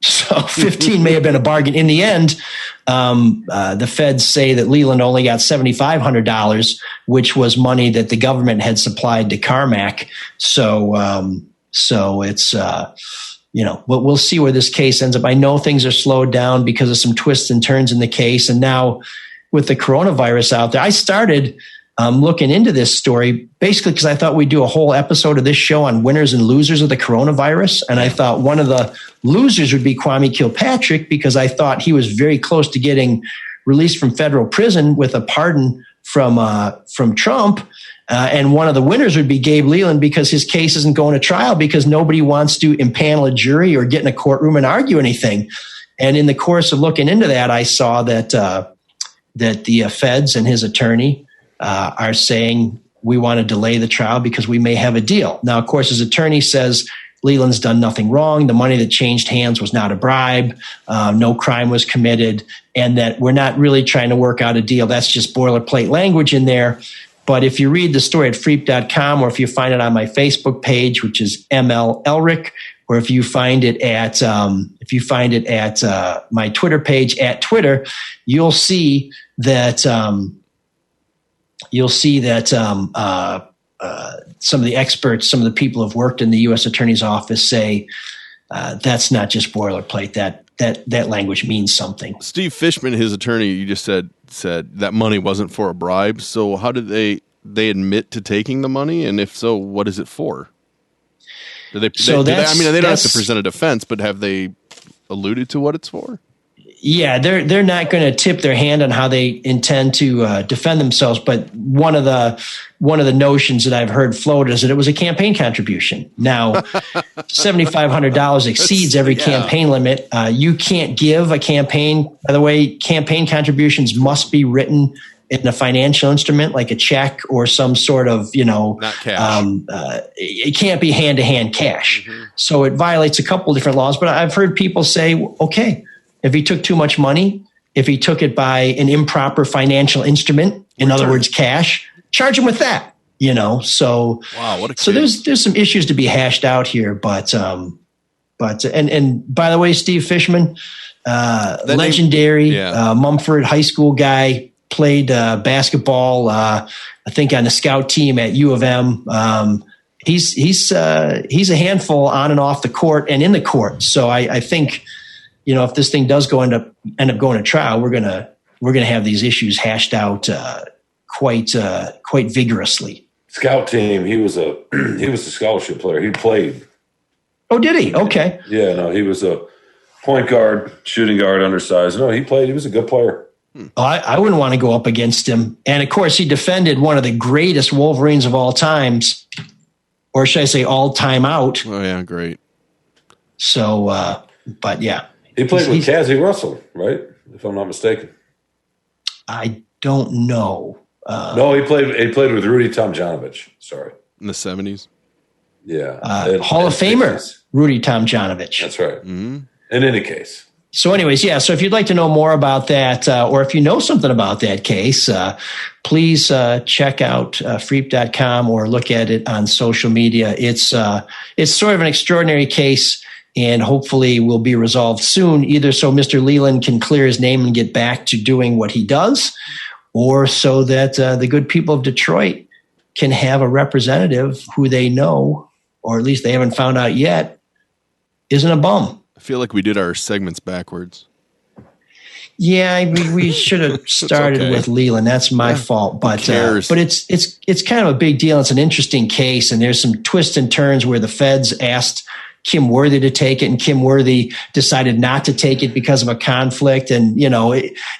S4: So 15 may have been a bargain. In the end, the feds say that Leland only got $7,500, which was money that the government had supplied to Carmack. So it's, we'll see where this case ends up. I know things are slowed down because of some twists and turns in the case. And now with the coronavirus out there, I started looking into this story basically because I thought we'd do a whole episode of this show on winners and losers of the coronavirus. And I thought one of the losers would be Kwame Kilpatrick, because I thought he was very close to getting released from federal prison with a pardon from Trump. And one of the winners would be Gabe Leland, because his case isn't going to trial because nobody wants to impanel a jury or get in a courtroom and argue anything. And in the course of looking into that, I saw that the feds and his attorney are saying we want to delay the trial because we may have a deal. Now, of course, his attorney says Leland's done nothing wrong. The money that changed hands was not a bribe. No crime was committed, and that we're not really trying to work out a deal. That's just boilerplate language in there. But if you read the story at freep.com, or if you find it on my Facebook page, which is ML Elric, or if you find it at my Twitter page at Twitter, you'll see that some of the experts, some of the people who have worked in the U.S. Attorney's Office say that's not just boilerplate. That language means something.
S9: Steve Fishman, his attorney, you just said that money wasn't for a bribe. So how did they admit to taking the money? And if so, what is it for? They don't have to present a defense, but have they alluded to what it's for?
S4: Yeah, they're not going to tip their hand on how they intend to defend themselves. But one of the notions that I've heard floated is that it was a campaign contribution. Now, $7,500 exceeds every campaign limit. You can't give a campaign. By the way, campaign contributions must be written in a financial instrument like a check or some sort of,
S9: not cash.
S4: It can't be hand-to-hand cash. Mm-hmm. So it violates a couple of different laws. But I've heard people say, okay, if he took too much money, if he took it by an improper financial instrument, in other words, cash, charge him with that, So,
S9: wow, what a
S4: so there's some issues to be hashed out here, but by the way, Steve Fishman, legendary Mumford High School guy, played basketball, I think on the scout team at U of M. He's a handful on and off the court and in the court. So I think, if this thing does end up going to trial, we're gonna have these issues hashed out quite vigorously.
S8: Scout team. He was a scholarship player. He played.
S4: Oh, did he? Okay.
S8: Yeah. No, he was a point guard, shooting guard, undersized. No, he played. He was a good player.
S4: I wouldn't want to go up against him. And of course, he defended one of the greatest Wolverines of all times, or should I say, all time out.
S9: Oh yeah, great.
S4: So, but yeah.
S8: He played with Cassie Russell, right? If I'm not mistaken.
S4: I don't know.
S8: No, he played with Rudy Tomjanovich. Sorry.
S9: In the 70s?
S8: Yeah.
S4: Hall of Famer, 60s. Rudy Tomjanovich.
S8: That's right. Mm-hmm. In any case.
S4: So anyways, yeah. So if you'd like to know more about that, or if you know something about that case, please check out freep.com or look at it on social media. It's sort of an extraordinary case, and hopefully will be resolved soon, either so Mr. Leland can clear his name and get back to doing what he does, or so that the good people of Detroit can have a representative who they know, or at least they haven't found out yet, isn't a bum.
S9: I feel like we did our segments backwards.
S4: Yeah, we should have started with Leland. That's my fault, but it's kind of a big deal. It's an interesting case, and there's some twists and turns where the feds asked Kim Worthy to take it, and Kim Worthy decided not to take it because of a conflict. And,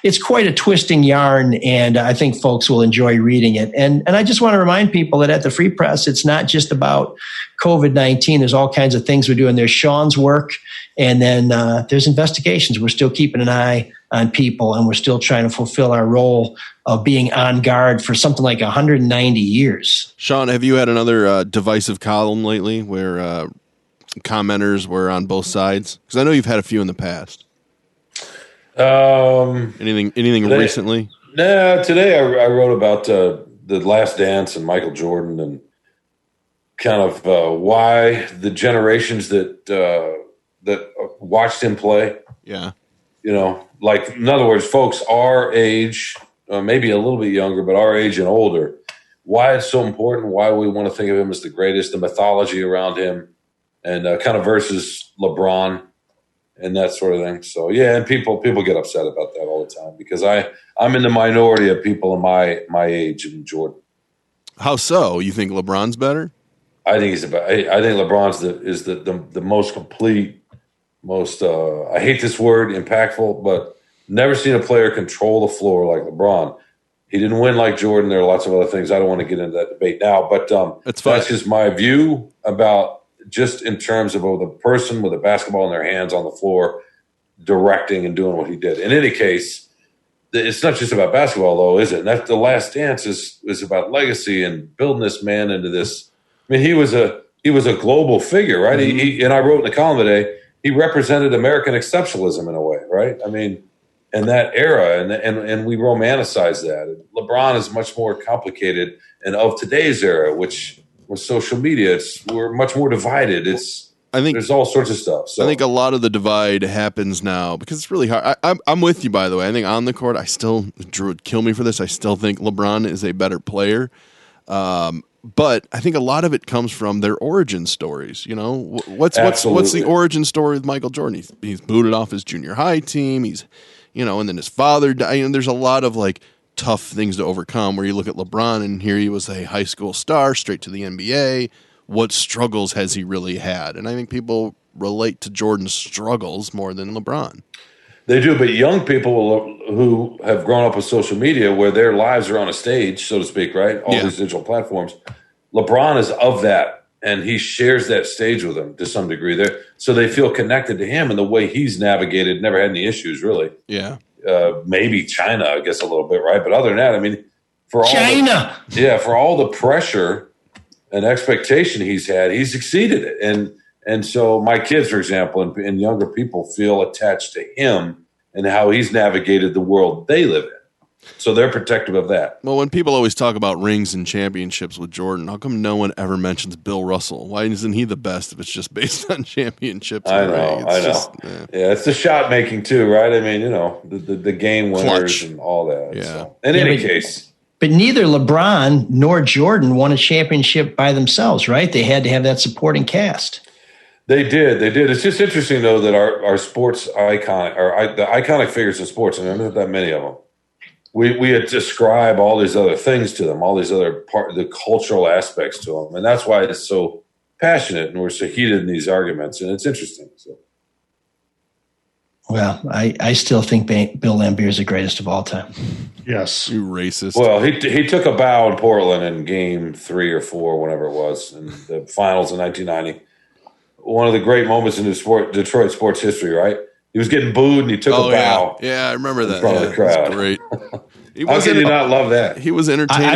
S4: it's quite a twisting yarn, and I think folks will enjoy reading it. And I just want to remind people that at the Free Press, it's not just about COVID-19. There's all kinds of things we're doing. There's Sean's work, and then there's investigations. We're still keeping an eye on people, and we're still trying to fulfill our role of being on guard for something like 190 years.
S9: Sean, have you had another divisive column lately where commenters were on both sides? Because I know you've had a few in the past. Anything recently?
S8: No, today I wrote about the Last Dance and Michael Jordan, and kind of why the generations that watched him play.
S9: Yeah.
S8: Like, in other words, folks our age, maybe a little bit younger, but our age and older, why it's so important, why we want to think of him as the greatest, the mythology around him, and kind of versus LeBron and that sort of thing. So, yeah, and people get upset about that all the time because I'm in the minority of people in my age and Jordan.
S9: How so? You think LeBron's better?
S8: I think I think LeBron's the most complete, most I hate this word, impactful, but never seen a player control the floor like LeBron. He didn't win like Jordan. There are lots of other things. I don't want to get into that debate now, but that's just my view about just in terms of the person with a basketball in their hands on the floor, directing and doing what he did. In any case, it's not just about basketball, though, is it? And that's the Last Dance is about legacy and building this man into this. I mean, he was a global figure, right? Mm-hmm. He and I wrote in the column today, he represented American exceptionalism in a way, right? I mean, in that era, and we romanticize that. LeBron is much more complicated, and of today's era, which with social media, we're much more divided. There's all sorts of stuff. So
S9: I think a lot of the divide happens now because it's really hard. I'm with you, by the way. I think on the court, Drew would kill me for this. I still think LeBron is a better player. But I think a lot of it comes from their origin stories. What's the origin story with Michael Jordan? He's booted off his junior high team. He's, and then his father died. And there's a lot of tough things to overcome where you look at LeBron and here he was a high school star straight to the NBA. What struggles has he really had? And I think people relate to Jordan's struggles more than LeBron.
S8: They do, but young people who have grown up with social media where their lives are on a stage, so to speak, right? All these digital platforms. LeBron is of that, and he shares that stage with them to some degree. So they feel connected to him and the way he's navigated, never had any issues, really.
S9: Yeah.
S8: Maybe China, I guess, a little bit, right? But other than that, I mean, for all the pressure and expectation he's had, he's exceeded it. And so my kids, for example, and younger people feel attached to him and how he's navigated the world they live in. So they're protective of that.
S9: Well, when people always talk about rings and championships with Jordan, how come no one ever mentions Bill Russell? Why isn't he the best if it's just based on championships?
S8: I know. Yeah, it's the shot making too, right? I mean, the game winners Clutch. And all that.
S9: Yeah.
S8: So, in any case.
S4: But neither LeBron nor Jordan won a championship by themselves, right? They had to have that supporting cast.
S8: They did. It's just interesting, though, that our sports icon, the iconic figures in sports, and there aren't that many of them, we had describe all these other things to them, all these other the cultural aspects to them. And that's why it's so passionate and we're so heated in these arguments. And it's interesting. So.
S4: Well, I still think Bill Laimbeer is the greatest of all time.
S9: Yes. You racist.
S8: Well, he took a bow in Portland in game 3 or 4, whenever it was, in the finals in 1990. one of the great moments in the Detroit sports history, right? He was getting booed and he took a bow.
S9: Yeah, I remember that.
S8: In front of the crowd.
S9: Great.
S8: How can you not love that?
S9: He was entertaining.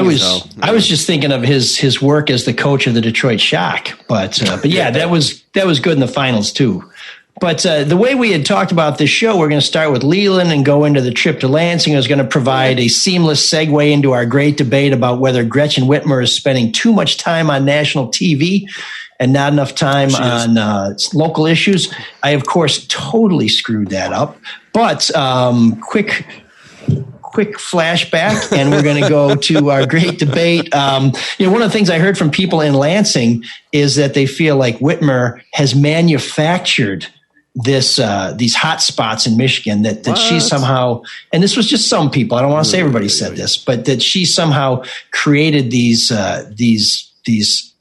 S4: I was just thinking of his work as the coach of the Detroit Shock, but yeah, that was good in the finals too. But the way we had talked about this show, we're going to start with Leland and go into the trip to Lansing. I was going to provide a seamless segue into our great debate about whether Gretchen Whitmer is spending too much time on national TV and not enough time on local issues. I, of course, totally screwed that up. But quick flashback, and we're going to go to our great debate. One of the things I heard from people in Lansing is that they feel like Whitmer has manufactured these hot spots in Michigan that she somehow, and this was just some people, I don't want to say everybody said this, but that she somehow created these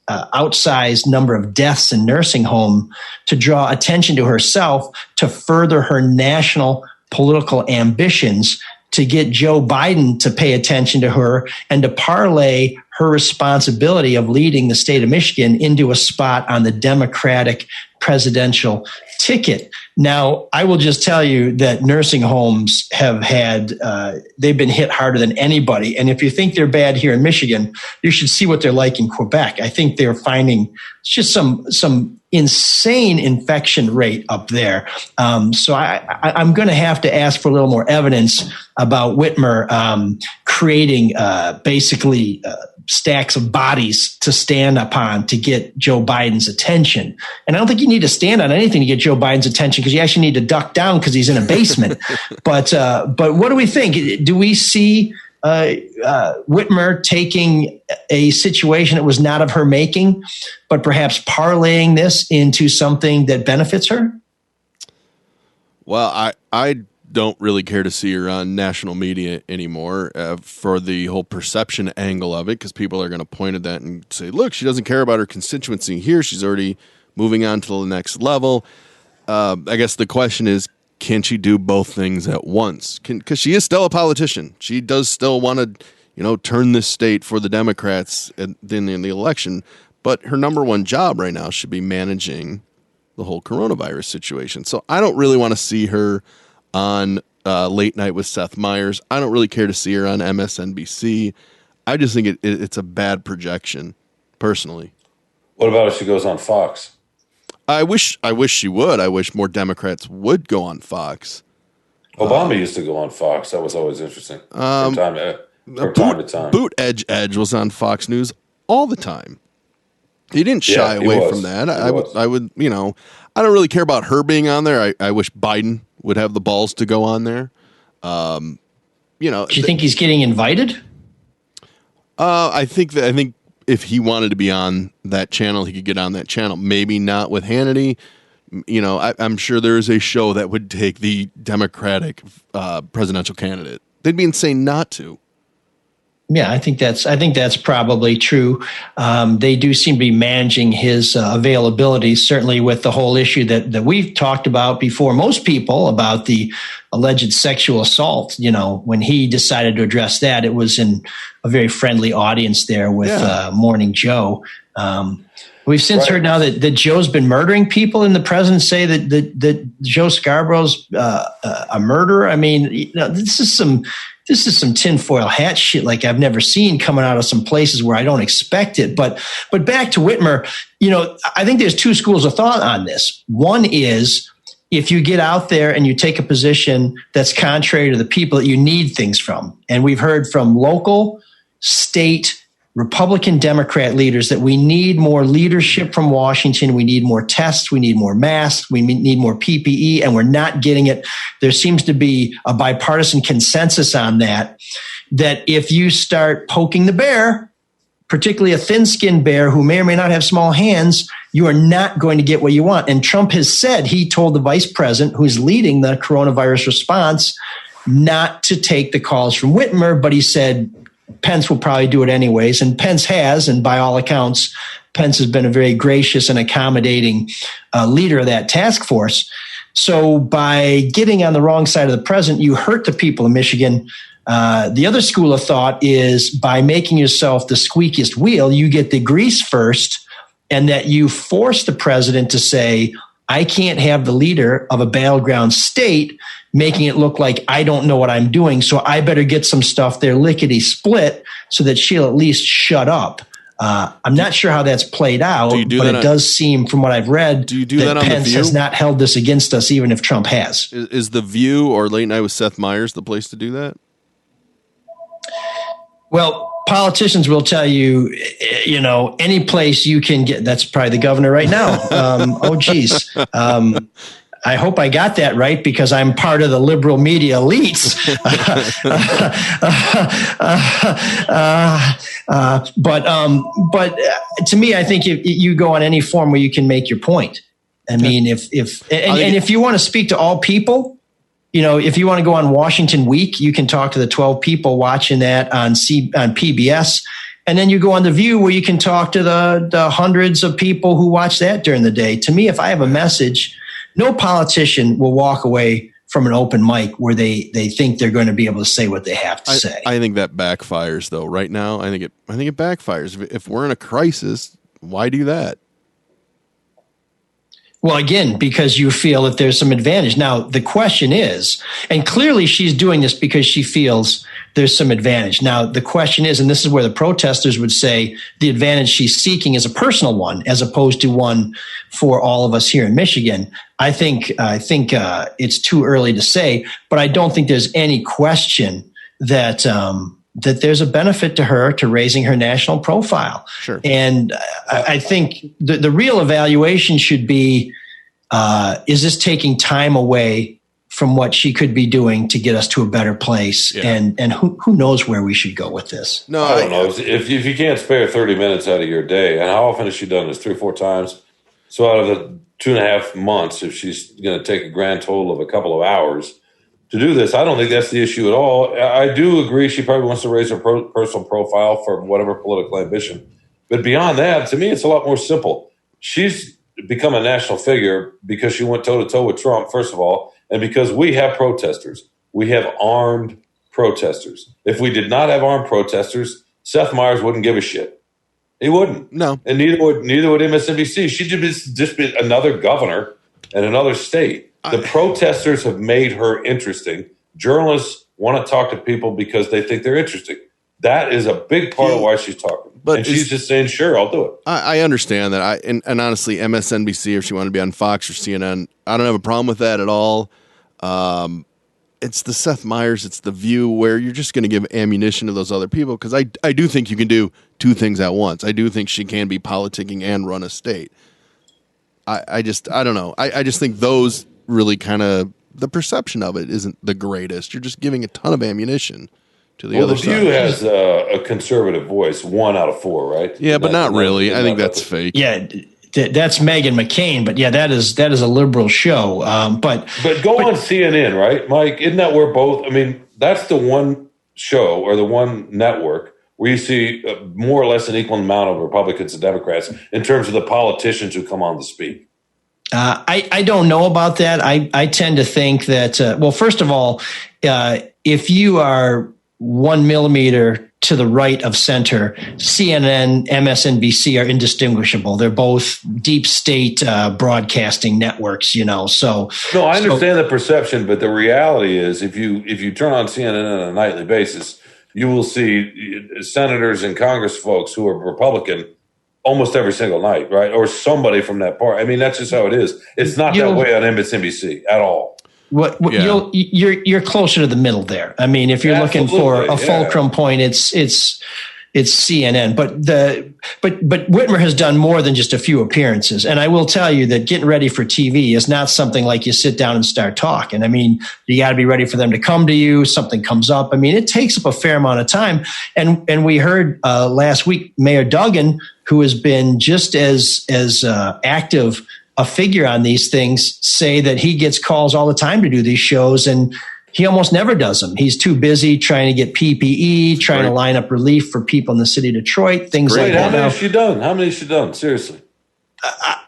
S4: outsized number of deaths in nursing home to draw attention to herself, to further her national political ambitions, to get Joe Biden to pay attention to her, and to parlay her responsibility of leading the state of Michigan into a spot on the Democratic presidential ticket. Now, I will just tell you that nursing homes have they've been hit harder than anybody. And if you think they're bad here in Michigan, you should see what they're like in Quebec. I think they're finding just some insane infection rate up there. So I'm going to have to ask for a little more evidence about Whitmer creating basically stacks of bodies to stand upon to get Joe Biden's attention. And I don't think you need to stand on anything to get Joe Biden's attention, because you actually need to duck down because he's in a basement. But what do we think? Do we see Whitmer taking a situation that was not of her making, but perhaps parlaying this into something that benefits her?
S9: Well, I don't really care to see her on national media anymore for the whole perception angle of it, because people are going to point at that and say, look, she doesn't care about her constituency here. She's already moving on to the next level. I guess the question is, can she do both things at once? Because she is still a politician. She does still want to, turn this state for the Democrats in the election. But her number one job right now should be managing the whole coronavirus situation. So I don't really want to see her on Late Night with Seth Meyers. I don't really care to see her on MSNBC. I just think it's a bad projection, personally.
S8: What about if she goes on Fox?
S9: I wish she would. I wish more Democrats would go on Fox.
S8: Obama used to go on Fox. That was always interesting. From time to time.
S9: Boot Edge was on Fox News all the time. He didn't shy away from that. I would, I don't really care about her being on there. I wish Biden would have the balls to go on there. Do
S4: you think he's getting invited?
S9: I think if he wanted to be on that channel, he could get on that channel. Maybe not with Hannity. I'm sure there is a show that would take the Democratic presidential candidate. They'd be insane not to.
S4: Yeah, I think that's probably true. They do seem to be managing his availability, certainly with the whole issue that we've talked about before. Most people about the alleged sexual assault. When he decided to address that, it was in a very friendly audience there with Morning Joe. We've since heard now that Joe's been murdering people, and the president say that Joe Scarborough's a murderer. I mean, this is some tinfoil hat shit like I've never seen coming out of some places where I don't expect it. But back to Whitmer, I think there's two schools of thought on this. One is, if you get out there and you take a position that's contrary to the people that you need things from, and we've heard from local, state, Republican, Democrat leaders that we need more leadership from Washington. We need more tests. We need more masks. We need more PPE, and we're not getting it. There seems to be a bipartisan consensus on that if you start poking the bear, particularly a thin-skinned bear who may or may not have small hands, you are not going to get what you want. And Trump has said, he told the vice president who's leading the coronavirus response not to take the calls from Whitmer, but he said Pence will probably do it anyways. And Pence has, and by all accounts, Pence has been a very gracious and accommodating leader of that task force. So by getting on the wrong side of the president, you hurt the people of Michigan. The other school of thought is by making yourself the squeakiest wheel, you get the grease first, and that you force the president to say, I can't have the leader of a battleground state making it look like I don't know what I'm doing, so I better get some stuff there lickety split so that she'll at least shut up. I'm not sure how that's played out, but it does seem from what I've read that Pence has not held this against us, even if Trump has.
S9: Is The View or Late Night with Seth Meyers the place to do that?
S4: Well, politicians will tell you, any place you can get. That's probably the governor right now. Oh, geez. I hope I got that right because I'm part of the liberal media elites. But to me, I think you go on any form where you can make your point. I mean, if you want to speak to all people, if you want to go on Washington Week, you can talk to the 12 people watching that on PBS. And then you go on The View where you can talk to the hundreds of people who watch that during the day. To me, if I have a message, no politician will walk away from an open mic where they think they're going to be able to say what they have to say.
S9: I think that backfires, though. Right now, I think it backfires. If we're in a crisis, why do that?
S4: Well, again, because you feel that there's some advantage. Now, the question is, and clearly she's doing this because she feels there's some advantage. Now, the question is, and this is where the protesters would say the advantage she's seeking is a personal one, as opposed to one for all of us here in Michigan. I think it's too early to say, but I don't think there's any question that that there's a benefit to her to raising her national profile.
S9: Sure.
S4: And I think the real evaluation should be, is this taking time away from what she could be doing to get us to a better place? Yeah. And who knows where we should go with this?
S8: No, I don't know. If you can't spare 30 minutes out of your day, and how often has she done this? 3 or 4 times? So out of the 2.5 months, if she's going to take a grand total of a couple of hours to do this, I don't think that's the issue at all. I do agree she probably wants to raise her personal profile for whatever political ambition. But beyond that, to me, it's a lot more simple. She's become a national figure because she went toe-to-toe with Trump, first of all, and because we have protesters. We have armed protesters. If we did not have armed protesters, Seth Meyers wouldn't give a shit. He wouldn't.
S9: No.
S8: And neither would MSNBC. She'd just be another governor in another state. The protesters have made her interesting. Journalists want to talk to people because they think they're interesting. That is a big part of why she's talking. And she's just saying, sure, I'll do it.
S9: I understand that. And honestly, MSNBC, if she wanted to be on Fox or CNN, I don't have a problem with that at all. It's the Seth Meyers, it's The View, where you're just going to give ammunition to those other people, because I do think you can do 2 things at once. I do think she can be politicking and run a state. I don't know. I just think those really kind of, the perception of it isn't the greatest. You're just giving a ton of ammunition to the other side.
S8: The View has a conservative voice, 1 out of 4, right?
S9: Yeah, but not really. I think that's fake.
S4: Yeah, that's Meghan McCain, but yeah, that is a liberal show. But
S8: go on CNN, right, Mike? Isn't that where both? I mean, that's the one show or the one network where you see more or less an equal amount of Republicans and Democrats in terms of the politicians who come on to speak.
S4: I don't know about that. I tend to think that, well, first of all, if you are 1 millimeter to the right of center, CNN, MSNBC are indistinguishable. They're both deep state broadcasting networks, So
S8: no, I understand the perception, but the reality is, if you turn on CNN on a nightly basis, you will see senators and Congress folks who are Republican almost every single night, right? Or somebody from that part. I mean, that's just how it is. It's not that way on MSNBC at all.
S4: You're closer to the middle there. I mean, if you're looking for a fulcrum point, it's CNN. But Whitmer has done more than just a few appearances. And I will tell you that getting ready for TV is not something like you sit down and start talking. I mean, you got to be ready for them to come to you. Something comes up. I mean, it takes up a fair amount of time. And we heard last week Mayor Duggan, who has been just as active a figure on these things, say that he gets calls all the time to do these shows, and he almost never does them. He's too busy trying to get PPE, trying to line up relief for people in the city of Detroit, things like that.
S8: How many has she done? Seriously.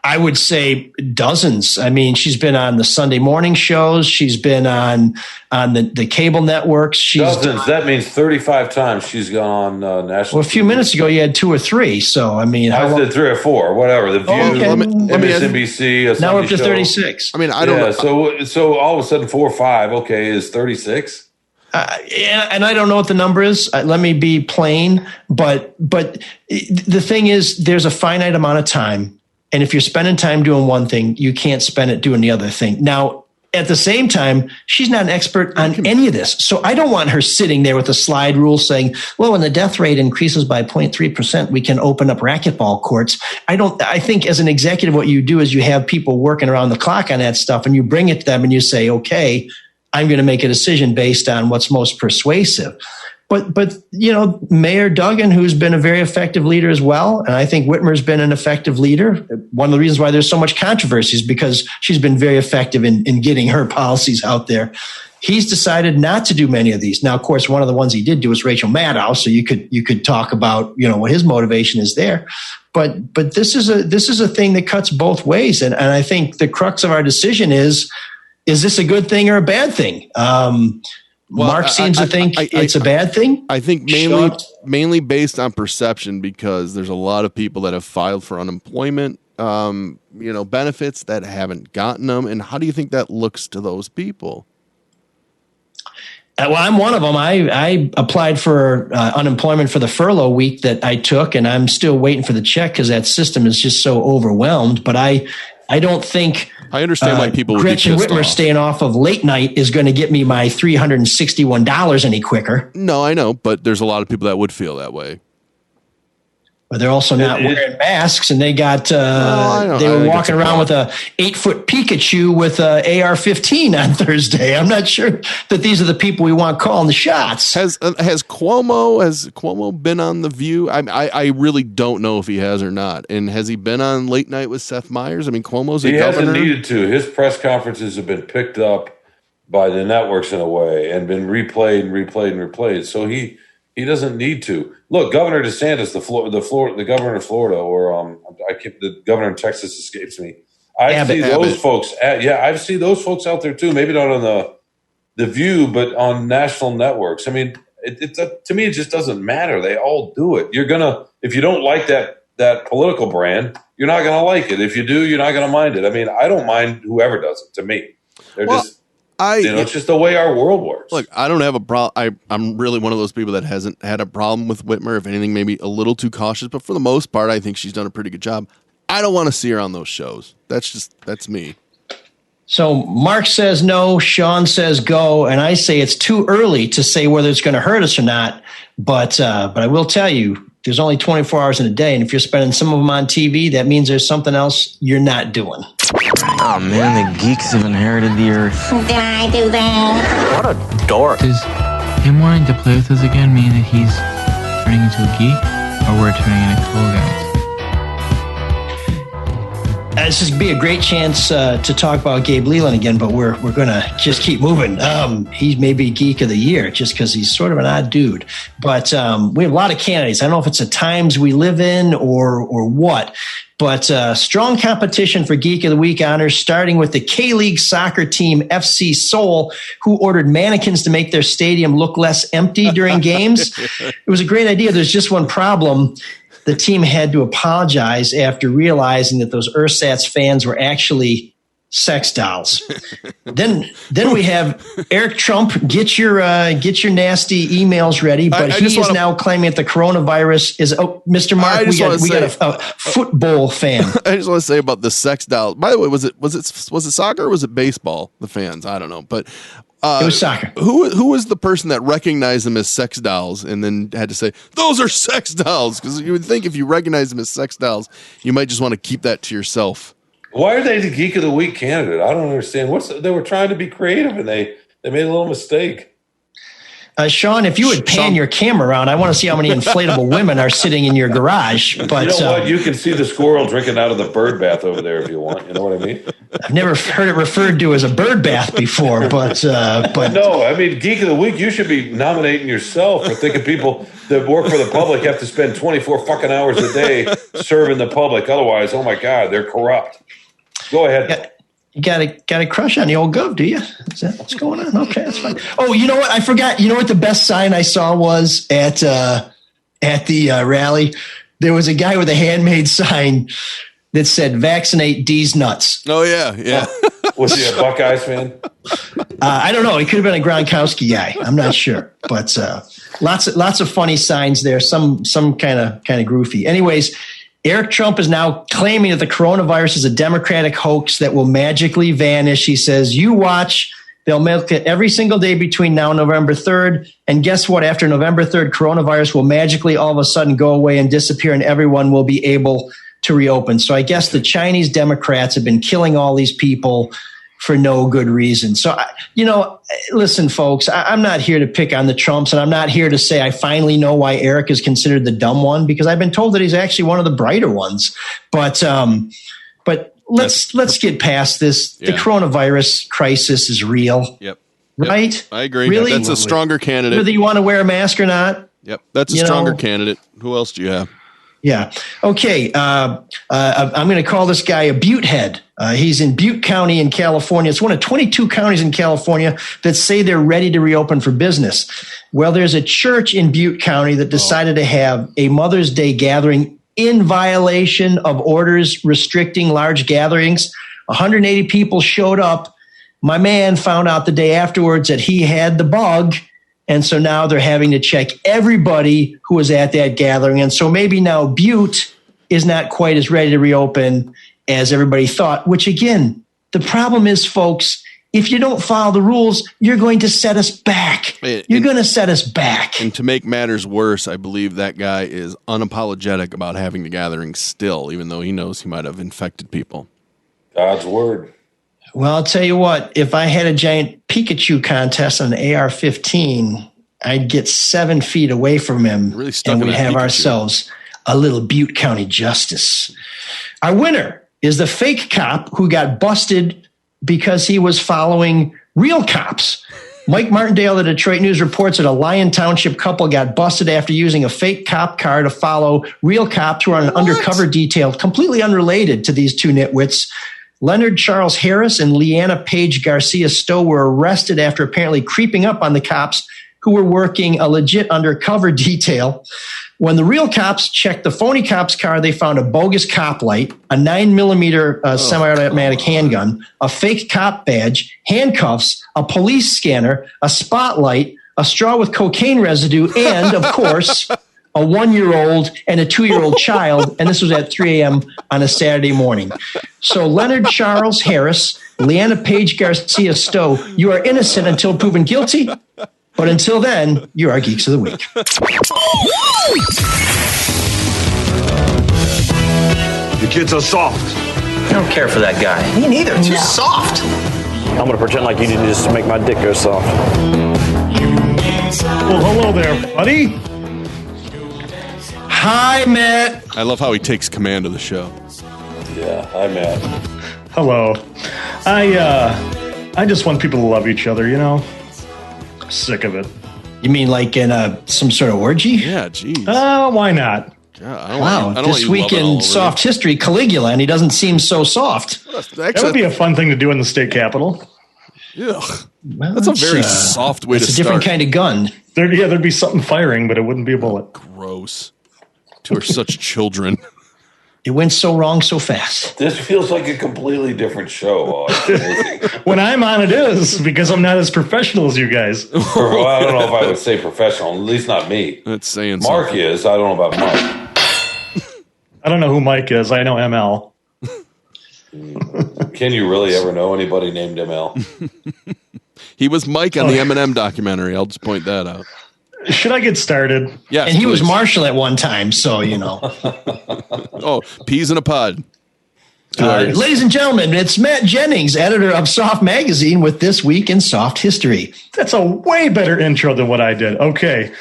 S4: I would say dozens. I mean, she's been on the Sunday morning shows. She's been on the cable networks.
S8: Dozens. That means 35 times she's gone on national.
S4: Well, a few minutes ago, you had 2 or 3. So, I mean,
S8: I said 3 or 4, whatever. The View, MSNBC.
S4: Now we're up to 36.
S9: I mean, I don't
S8: know. So all of a sudden, 4 or 5, okay, is 36.
S4: Yeah, and I don't know what the number is. Let me be plain, but the thing is, there's a finite amount of time, and if you're spending time doing one thing, you can't spend it doing the other thing. Now, at the same time, she's not an expert on any of this, so I don't want her sitting there with a slide rule saying, "Well, when the death rate increases by 0.3%, we can open up racquetball courts." I think as an executive, what you do is you have people working around the clock on that stuff, and you bring it to them, and you say, "Okay, I'm going to make a decision based on what's most persuasive." But Mayor Duggan, who's been a very effective leader as well, and I think Whitmer's been an effective leader. One of the reasons why there's so much controversy is because she's been very effective in getting her policies out there. He's decided not to do many of these. Now, of course, one of the ones he did do was Rachel Maddow, so you could talk about what his motivation is there. But this is a thing that cuts both ways, and I think the crux of our decision is this a good thing or a bad thing? Mark seems to think it's a bad thing.
S9: I think mainly based on perception, because there's a lot of people that have filed for unemployment, benefits that haven't gotten them. And how do you think that looks to those people?
S4: Well, I'm one of them. I applied for unemployment for the furlough week that I took, and I'm still waiting for the check because that system is just so overwhelmed. But I don't think
S9: I understand why people would
S4: Gretchen
S9: be pissed
S4: Whitmer
S9: off.
S4: staying off of late night is going to get me my $361 any quicker.
S9: No, I know, but there's a lot of people that would feel that way.
S4: But they're also not wearing masks, and they got they were walking around with a 8-foot Pikachu with a AR-15 on Thursday. I'm not sure that these are the people we want calling the shots.
S9: Has Cuomo been on The View? I really don't know if he has or not. And has he been on Late Night with Seth Meyers? I mean, Cuomo's a governor.
S8: He hasn't needed to. His press conferences have been picked up by the networks in a way and been replayed. So he doesn't need to. Look, Governor DeSantis, the governor of Florida, or the governor in Texas escapes me. I've seen those folks out there too. Maybe not on the View, but on national networks. I mean, to me, it just doesn't matter. They all do it. If you don't like that political brand, you're not gonna like it. If you do, you're not gonna mind it. I mean, I don't mind whoever does it. To me, it's just the way our world works.
S9: Look, I don't have a problem. I'm really one of those people that hasn't had a problem with Whitmer. If anything, maybe a little too cautious, but for the most part, I think she's done a pretty good job. I don't want to see her on those shows. That's me.
S4: So Mark says no, Sean says go, and I say it's too early to say whether it's going to hurt us or not. But I will tell you, there's only 24 hours in a day, and if you're spending some of them on TV, that means there's something else you're not doing.
S12: Oh man, the geeks have inherited the earth.
S13: Did I do that?
S12: What a dork.
S14: Does him wanting to play with us again mean that he's turning into a geek, or we're turning into cool guys?
S4: This is be a great chance to talk about Gabe Leland again, but we're going to just keep moving. He may be Geek of the Year just because he's sort of an odd dude. But we have a lot of candidates. I don't know if it's the times we live in or what, but strong competition for Geek of the Week honors, starting with the K-League soccer team FC Seoul, who ordered mannequins to make their stadium look less empty during games. It was a great idea. There's just one problem. The team had to apologize after realizing that those Ersatz fans were actually sex dolls. Then we have Eric Trump. Get your nasty emails ready. But he is now claiming that the coronavirus is. Oh, Mr. Mark, we got a football fan.
S9: I just want to say about the sex dolls. By the way, was it soccer or was it baseball? The fans, I don't know, but.
S4: It was soccer.
S9: Who was the person that recognized them as sex dolls and then had to say, those are sex dolls? Because you would think if you recognize them as sex dolls, you might just want to keep that to yourself.
S8: Why are they the Geek of the Week candidate? I don't understand. They were trying to be creative and they made a little mistake.
S4: Sean, if you would pan your camera around, I want to see how many inflatable women are sitting in your garage. But
S8: you know what? You can see the squirrel drinking out of the bird bath over there if you want. You know what I mean?
S4: I've never heard it referred to as a bird bath before, but
S8: no, I mean, Geek of the Week, you should be nominating yourself for thinking people that work for the public have to spend 24 fucking hours a day serving the public. Otherwise, oh my God, they're corrupt. Go ahead.
S4: You got a crush on the old Gov, do you? Is that what's going on? Okay, that's fine. Oh, you know what? I forgot. You know what the best sign I saw was at the rally? There was a guy with a handmade sign that said, "Vaccinate D's nuts."
S9: Oh, yeah.
S8: Was he a Buckeyes fan?
S4: I don't know. He could have been a Gronkowski guy. I'm not sure. But lots of funny signs there. Some kind of goofy. Anyways, Eric Trump is now claiming that the coronavirus is a Democratic hoax that will magically vanish. He says, you watch, they'll milk it every single day between now and November 3rd. And guess what? After November 3rd, coronavirus will magically all of a sudden go away and disappear and everyone will be able to reopen. So I guess the Chinese Democrats have been killing all these people for no good reason. So, listen, folks, I'm not here to pick on the Trumps, and I'm not here to say I finally know why Eric is considered the dumb one, because I've been told that he's actually one of the brighter ones. But let's get past this. Yeah. The coronavirus crisis is real.
S9: Yep.
S4: Right?
S9: Yep. I agree.
S4: Really?
S9: That's a stronger candidate.
S4: Whether you want to wear a mask or not.
S9: Yep. That's a stronger candidate. Who else do you have?
S4: Yeah. Okay. I'm going to call this guy a Butte head. He's in Butte County in California. It's one of 22 counties in California that say they're ready to reopen for business. Well, there's a church in Butte County that decided to have a Mother's Day gathering in violation of orders restricting large gatherings. 180 people showed up. My man found out the day afterwards that he had the bug. And so now they're having to check everybody who was at that gathering. And so maybe now Butte is not quite as ready to reopen as everybody thought, which again, the problem is, folks, if you don't follow the rules, you're going to set us back. You're going to set us back.
S9: And to make matters worse, I believe that guy is unapologetic about having the gathering still, even though he knows he might have infected people.
S8: God's word.
S4: Well, I'll tell you what, if I had a giant Pikachu contest on an AR-15, I'd get 7 feet away from him,
S9: really stuck
S4: and
S9: in
S4: we'd
S9: that
S4: have
S9: Pikachu.
S4: ourselves a little Butte County justice. Our winner is the fake cop who got busted because he was following real cops. Mike Martindale, the Detroit News, reports that a Lyon Township couple got busted after using a fake cop car to follow real cops who were on an undercover detail, completely unrelated to these two nitwits. Leonard Charles Harris and Leanna Page Garcia Stowe were arrested after apparently creeping up on the cops who were working a legit undercover detail. When the real cops checked the phony cop's car, they found a bogus cop light, a 9mm semi-automatic handgun, a fake cop badge, handcuffs, a police scanner, a spotlight, a straw with cocaine residue, and, of course, a 1-year-old and a 2-year-old child, and this was at 3 a.m. on a Saturday morning. So Leonard Charles Harris, Leanna Page Garcia Stowe, you are innocent until proven guilty, but until then, you are Geeks of the Week.
S15: The kids are soft.
S11: I don't care for that guy. Me neither. Too soft.
S15: I'm gonna pretend like you didn't just make my dick go soft.
S16: Well, hello there, buddy.
S4: Hi, Matt.
S9: I love how he takes command of the show.
S8: Yeah, hi, Matt.
S16: Hello. I just want people to love each other, you know? Sick of it.
S4: You mean like in some sort of orgy?
S9: Yeah, geez.
S16: Why not?
S9: Yeah,
S4: this week in soft history, Caligula, and he doesn't seem so soft.
S16: That would be a fun thing to do in the state capitol.
S9: Ugh. Well, that's a very soft way to start.
S4: It's a different kind of gun.
S16: There'd be something firing, but it wouldn't be a bullet.
S9: Gross. Two are such children.
S4: It went so wrong so fast.
S8: This feels like a completely different show.
S16: When I'm on, it is, because I'm not as professional as you guys.
S8: Well, I don't know if I would say professional, at least not me.
S9: That's saying
S8: Mark
S9: something.
S8: is. I don't know about Mike.
S16: I don't know who Mike is. I know ML.
S8: Can you really ever know anybody named ML?
S9: He was Mike on the Eminem documentary. I'll just point that out.
S16: Should I get started?
S9: Yeah,
S4: and he was Marshall at one time, so you know.
S9: Oh, peas in a pod.
S4: Ladies and gentlemen, it's Matt Jennings, editor of Soft Magazine, with This Week in Soft History.
S16: That's a way better intro than what I did. Okay.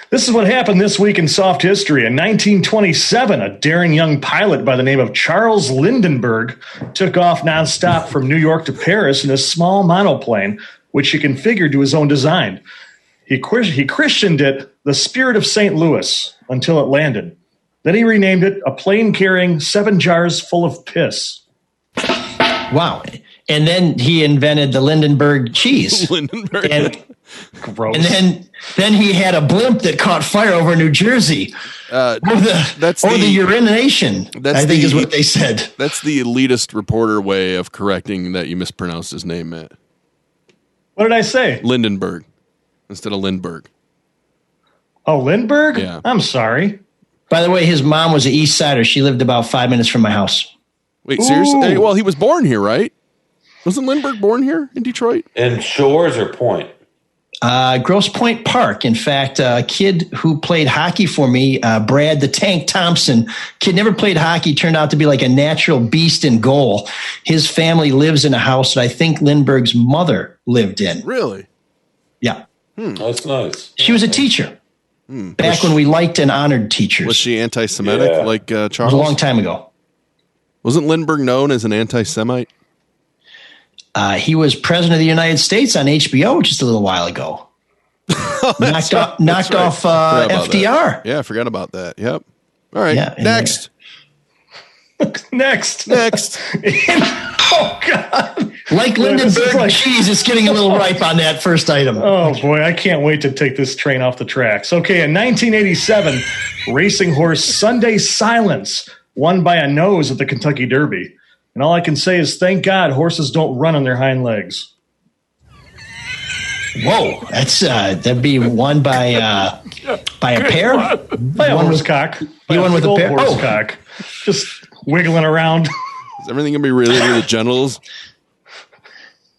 S16: This is what happened this week in soft history. In 1927, a daring young pilot by the name of Charles Lindbergh took off nonstop from New York to Paris in a small monoplane, which he configured to his own design. He christened it the Spirit of St. Louis until it landed. Then he renamed it a plane carrying 7 jars full of piss.
S4: Wow. And then he invented the Lindenberg cheese.
S16: Gross.
S4: And then he had a blimp that caught fire over New Jersey. Or the urination, I think is what they said.
S9: That's the elitist reporter way of correcting that you mispronounced his name, Matt.
S16: What did I say?
S9: Lindenberg instead of Lindbergh.
S16: Oh, Lindbergh?
S9: Yeah.
S16: I'm sorry.
S4: By the way, his mom was an East Sider. She lived about 5 minutes from my house.
S9: Wait, seriously? Hey, well, he was born here, right? Wasn't Lindbergh born here in Detroit?
S8: In Shores or Point?
S4: Grosse Pointe Park. In fact, a kid who played hockey for me, Brad the Tank Thompson, kid never played hockey, turned out to be like a natural beast in goal. His family lives in a house that I think Lindbergh's mother lived in.
S9: Really?
S4: Yeah.
S8: That's nice.
S4: She was a teacher. Back when we liked and honored teachers.
S9: Was she anti-Semitic like Charles?
S4: It was a long time ago.
S9: Wasn't Lindbergh known as an anti-Semite?
S4: He was president of the United States on HBO just a little while ago. knocked off FDR.
S9: Yeah, I forgot about that. Yep. All right.
S4: Yeah,
S9: next.
S16: Next. Oh, God.
S4: Like Lindenberg cheese, it's getting a little ripe on that first item.
S16: Oh, boy. I can't wait to take this train off the tracks. Okay. In 1987, racing horse Sunday Silence won by a nose at the Kentucky Derby. And all I can say is, thank God horses don't run on their hind legs.
S4: Whoa, that'd be won by a pair?
S16: By a horse cock.
S4: He won with a pair?
S16: Horse cock. Just wiggling around.
S9: Is everything going to be related to the genitals?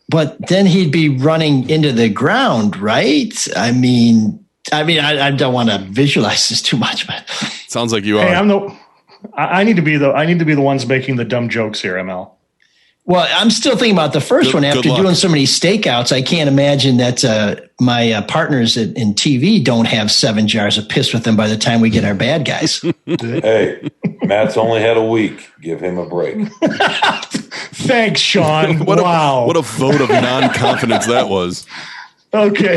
S4: But then he'd be running into the ground, right? I don't want to visualize this too much, but
S9: sounds like you are.
S16: Hey, I need to be the ones making the dumb jokes here, ML.
S4: Well, I'm still thinking about the first one. After doing so many stakeouts, I can't imagine that my partners in TV don't have 7 jars of piss with them by the time we get our bad guys.
S8: Hey, Matt's only had a week. Give him a break.
S16: Thanks, Sean. Wow.
S9: What a vote of non-confidence that was.
S16: Okay.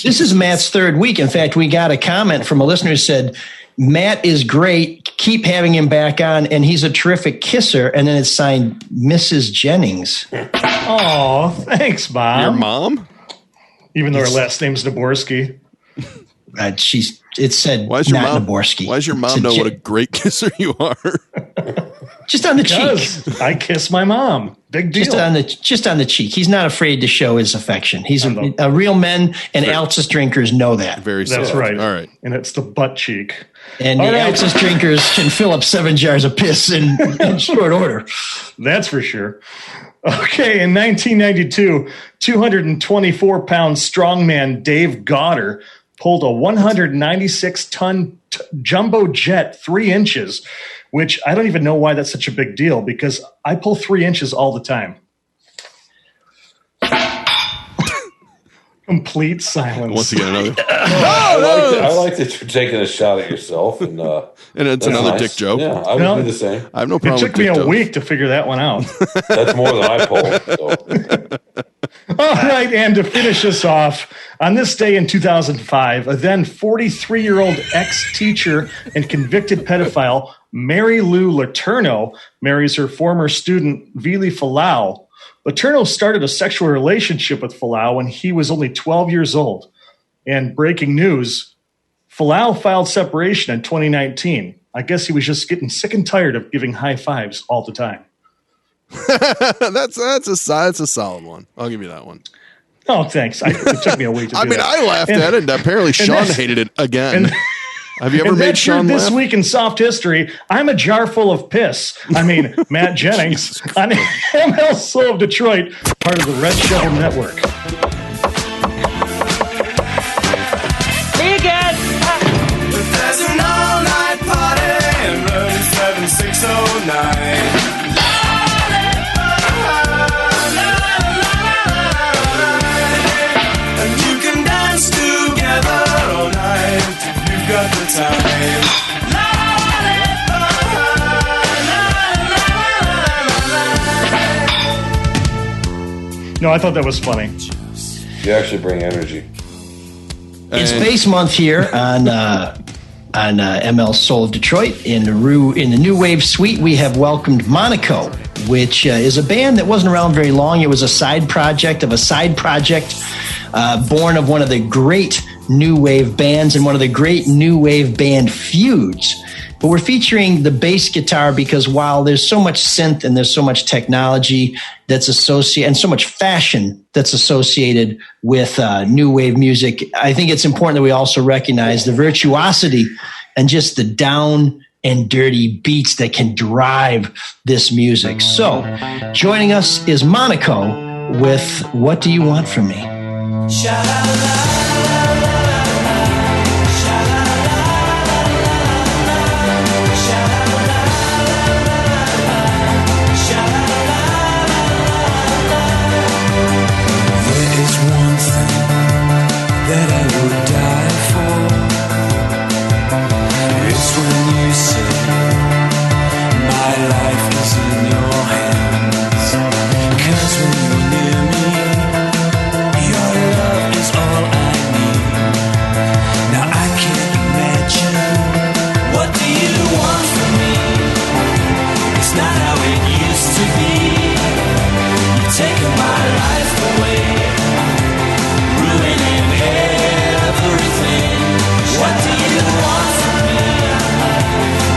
S4: This is Matt's 3rd week. In fact, we got a comment from a listener who said, Matt is great. Keep having him back on, and he's a terrific kisser. And then it's signed Mrs. Jennings.
S16: Oh, thanks, Mom.
S9: Your mom?
S16: Even though her last name's Naborski.
S4: It said
S9: why is your
S4: not
S9: mom,
S4: Naborski.
S9: Why does your mom know what a great kisser you are?
S4: Just on the cheek.
S16: I kiss my mom. Big deal.
S4: Just on the cheek. He's not afraid to show his affection. He's a real men, and Alsace drinkers know that.
S16: That's right.
S9: All right.
S16: And it's the butt cheek.
S4: And the Alsace drinkers can fill up 7 jars of piss in short order.
S16: That's for sure. Okay, in 1992, 224-pound strongman Dave Goddard pulled a 196-ton jumbo jet 3 inches, which I don't even know why that's such a big deal because I pull 3 inches all the time. Complete silence.
S9: Once again, another.
S8: I like that you're taking a shot at yourself, and
S9: it's another dick joke.
S8: Yeah, I would do the same.
S9: I have no problem.
S16: It took me a week to figure that one out.
S8: That's more than I pull. So.
S16: All right, and to finish us off, on this day in 2005, a then 43-year-old ex-teacher and convicted pedophile, Mary Lou Letourneau, marries her former student, Vili Falau. Letourneau started a sexual relationship with Falau when he was only 12 years old. And breaking news, Falau filed separation in 2019. I guess he was just getting sick and tired of giving high fives all the time.
S9: That's a solid one. I'll give you that one.
S16: Oh, thanks. It took me a week to do that.
S9: I laughed at it, and apparently Sean hated it again. Have you ever made Sean laugh?
S16: This week in soft history, I'm a jar full of piss. Matt Jennings on ML Soul of Detroit, part of the Red Shovel Network.
S17: See you guys.
S18: There's an all-night party in room 7609. guitar, babe.
S16: No, I thought that was funny.
S8: You actually bring energy.
S4: It's Bass Month here on ML Soul of Detroit. In the New Wave Suite, we have welcomed Monaco, which is a band that wasn't around very long. It was a side project of a side project, born of one of the great new wave bands and one of the great new wave band feuds. But we're featuring the bass guitar because while there's so much synth and there's so much technology that's associated and so much fashion that's associated with new wave music, I think it's important that we also recognize the virtuosity and just the down and dirty beats that can drive this music. So joining us is Monaco with What Do You Want From Me?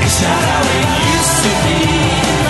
S18: It's not how it used to be.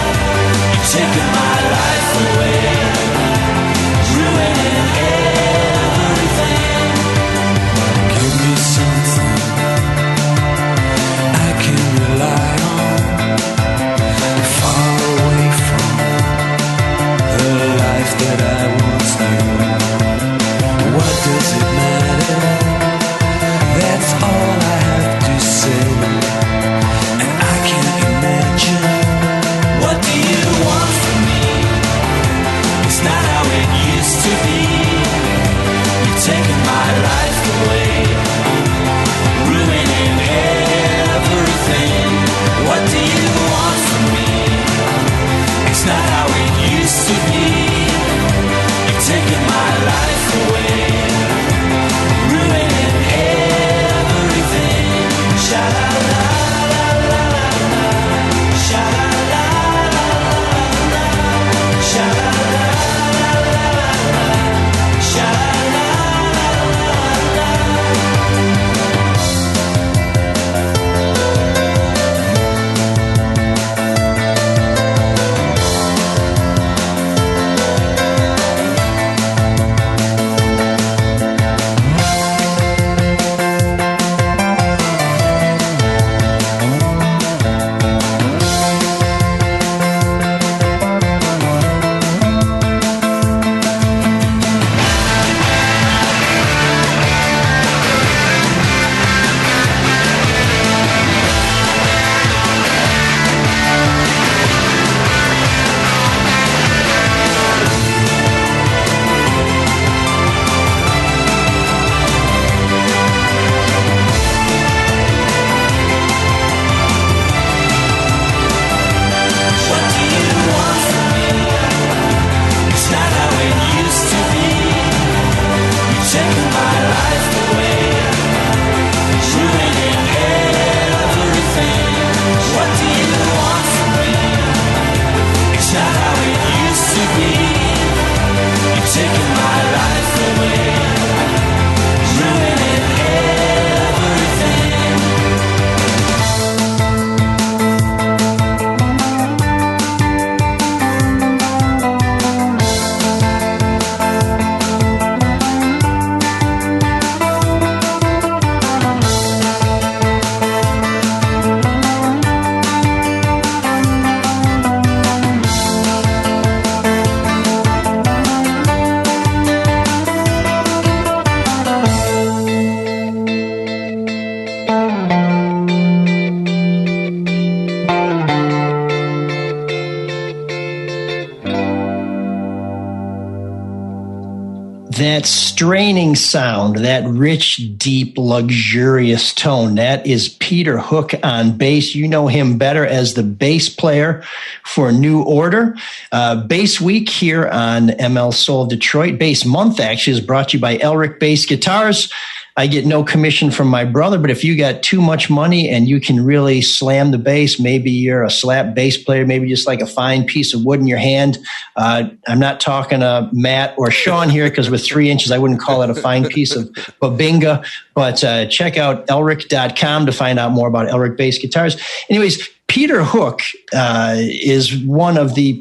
S4: straining sound, that rich, deep, luxurious tone. That is Peter Hook on bass. You know him better as the bass player for New Order. Bass Week here on ML Soul of Detroit. Bass Month actually is brought to you by Elric Bass Guitars. I get no commission from my brother, but if you got too much money and you can really slam the bass, maybe you're a slap bass player, maybe just like a fine piece of wood in your hand. I'm not talking to Matt or Sean here because with 3 inches, I wouldn't call it a fine piece of babinga. But check out elric.com to find out more about Elric Bass Guitars. Anyways, Peter Hook is one of the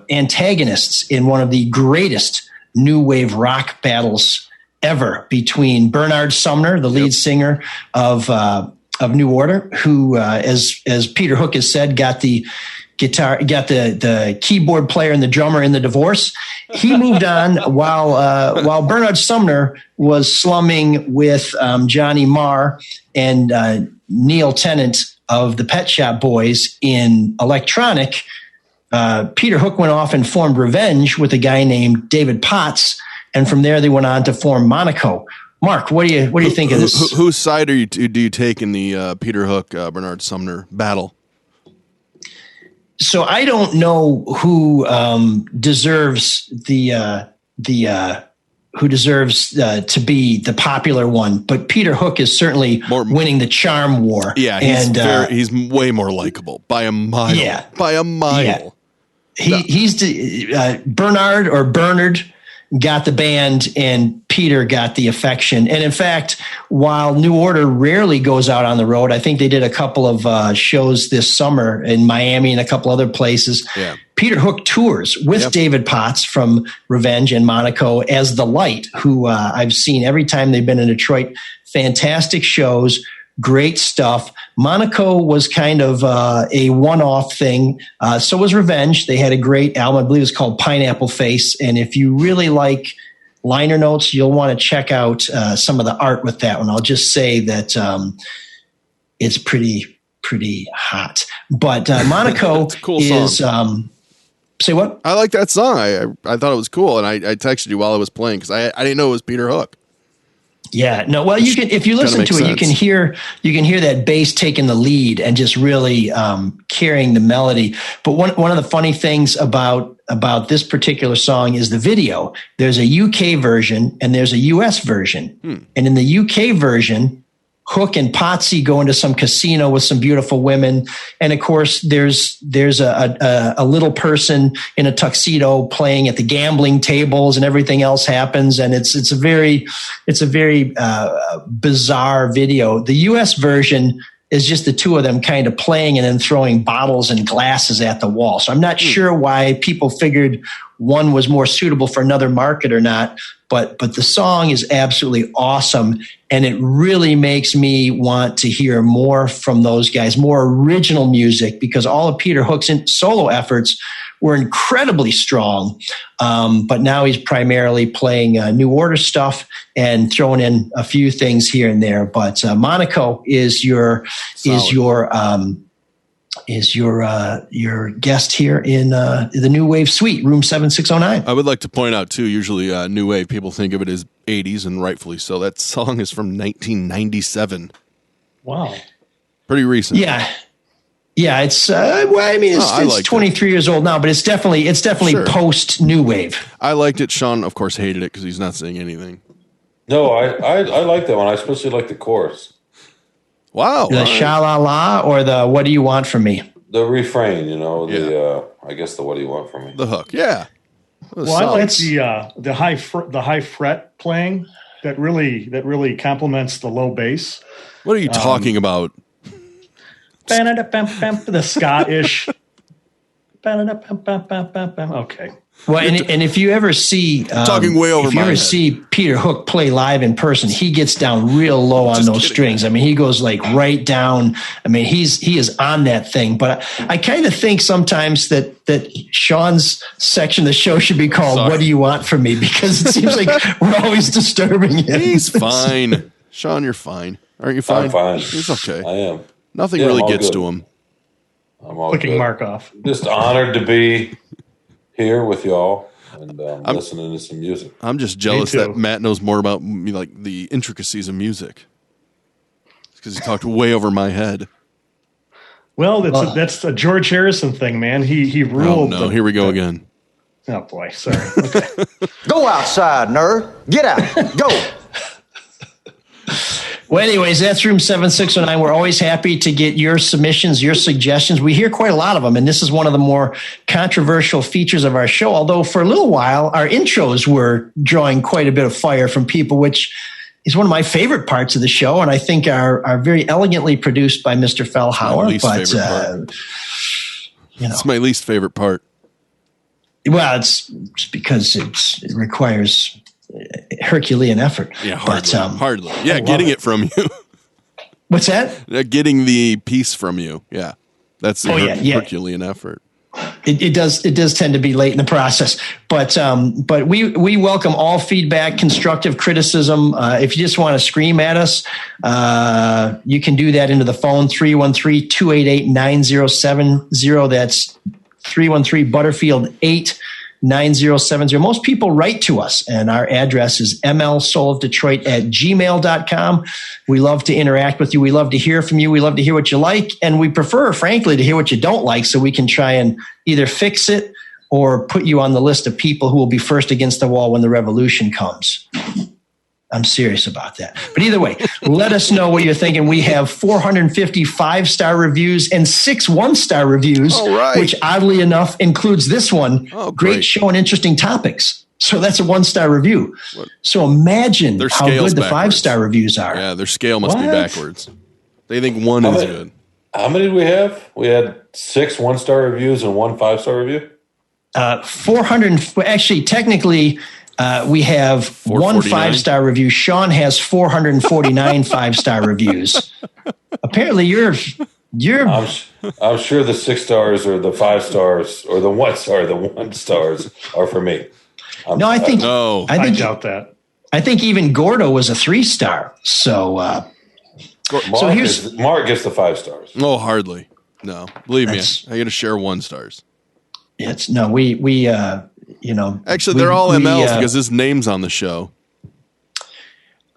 S4: antagonists in one of the greatest new wave rock battles ever between Bernard Sumner, the lead singer of New Order, who, as Peter Hook has said, got the keyboard player and the drummer in the divorce. He moved on while Bernard Sumner was slumming with Johnny Marr and Neil Tennant of the Pet Shop Boys in electronic. Peter Hook went off and formed Revenge with a guy named David Potts. And from there, they went on to form Monaco. Mark, what do you think of this?
S9: Whose side do you take in the Peter Hook Bernard Sumner battle?
S4: So I don't know who deserves to be the popular one, but Peter Hook is certainly winning the charm war.
S9: Yeah, he's way more likable by a mile. Yeah, by a mile.
S4: Yeah. He's Bernard got the band and Peter got the affection. And in fact, while New Order rarely goes out on the road, I think they did a couple of shows this summer in Miami and a couple other places. Yeah. Peter Hook tours with David Potts from Revenge and Monaco as the Light, who I've seen every time they've been in Detroit. Fantastic shows. Great stuff. Monaco was kind of a one-off thing. So was Revenge. They had a great album. I believe it's called Pineapple Face. And if you really like liner notes, you'll want to check out some of the art with that one. I'll just say that it's pretty hot. But Monaco
S9: cool
S4: is say what?
S9: I like that song. I thought it was cool, and I texted you while I was playing because I didn't know it was Peter Hook.
S4: Yeah, no. Well, you can if you listen to it, you can hear that bass taking the lead and just really carrying the melody. But one of the funny things about this particular song is the video. There's a UK version and there's a US version, and in the UK version, Hook and Potsy go into some casino with some beautiful women, and of course there's a little person in a tuxedo playing at the gambling tables, and everything else happens, and it's a very bizarre video. The U.S. version is just the two of them kind of playing and then throwing bottles and glasses at the wall. So I'm not sure why people figured one was more suitable for another market or not. But the song is absolutely awesome, and it really makes me want to hear more from those guys, more original music, because all of Peter Hook's solo efforts were incredibly strong. But now he's primarily playing New Order stuff and throwing in a few things here and there. But Monaco is your guest here in the New Wave Suite, room 7609.
S9: I would like to point out, too, usually New Wave, people think of it as 80s, and rightfully so. That song is from 1997.
S16: Wow.
S9: Pretty recent.
S4: Yeah, it's it's 23 years old now, but it's definitely sure. Post New Wave.
S9: I liked it. Sean, of course, hated it because he's not saying anything.
S8: No, I like that one. I especially like the chorus.
S9: Wow.
S4: The sha-la-la or the what do you want from me?
S8: The refrain, I guess the what do you want from me?
S9: The hook, yeah.
S16: Well, I like the high fret playing that really complements the low bass.
S9: What are you talking about?
S16: The Scottish. Okay.
S4: Well, and if you ever see
S9: talking way over
S4: if you ever see Peter Hook play live in person, he gets down real low on those strings. I mean, he goes like right down. I mean, he is on that thing. But I kind of think sometimes that Sean's section of the show should be called "What Do You Want From Me?" because it seems like we're always disturbing him.
S9: He's fine, Sean. You're fine, aren't you? Fine.
S8: I'm fine.
S9: He's okay.
S8: I am.
S9: Nothing really gets to him.
S8: I'm all
S16: Clicking
S8: good.
S16: Mark off.
S8: Just honored to be here with y'all. and listening to some music.
S9: I'm just jealous that Matt knows more about me, like the intricacies of music, because he talked way over my head.
S16: Well, that's a George Harrison thing, man. He ruled.
S9: Oh, no, here we go again.
S16: Oh boy, sorry. Okay.
S5: Go outside, nerd. Get out. Go.
S4: Well, anyways, that's Room 7609. We're always happy to get your submissions, your suggestions. We hear quite a lot of them, and this is one of the more controversial features of our show. Although for a little while, our intros were drawing quite a bit of fire from people, which is one of my favorite parts of the show, and I think are very elegantly produced by Mr. Fellhauer.
S9: It's my least favorite part.
S4: Well, it's because it requires Herculean effort.
S9: Yeah, hardly. Yeah, getting it from you.
S4: What's that?
S9: Getting the piece from you. Yeah, that's the Herculean effort.
S4: It does tend to be late in the process, but we welcome all feedback, constructive criticism. If you just want to scream at us, you can do that into the phone 313-288-9070. That's 313 Butterfield 89070. Most people write to us, and our address is mlsoulofdetroit@gmail.com. We love to interact with you. We love to hear from you. We love to hear what you like, and we prefer, frankly, to hear what you don't like, so we can try and either fix it or put you on the list of people who will be first against the wall when the revolution comes. I'm serious about that. But either way, let us know what you're thinking. We have 450 5-star reviews and 6 1-star reviews, which oddly enough includes this one. Great show and interesting topics. So that's a 1-star review. So imagine how good the 5-star reviews are.
S9: Yeah, their scale must be backwards. They think one is good.
S8: How many did we have? We had 6 1-star reviews and 1 5-star review?
S4: 400. Actually, technically, we have 1 5-star review. Sean has 449 5-star reviews. Apparently, you're.
S8: I'm sure the 6 stars or the 5 stars or the 1 stars are for me.
S4: I doubt
S16: that.
S4: I think even Gordo was a 3-star. So,
S8: Mark gets the 5 stars.
S9: No, hardly. No, believe me, I got to share 1 stars.
S4: Actually,
S9: they're all MLs because his name's on the show.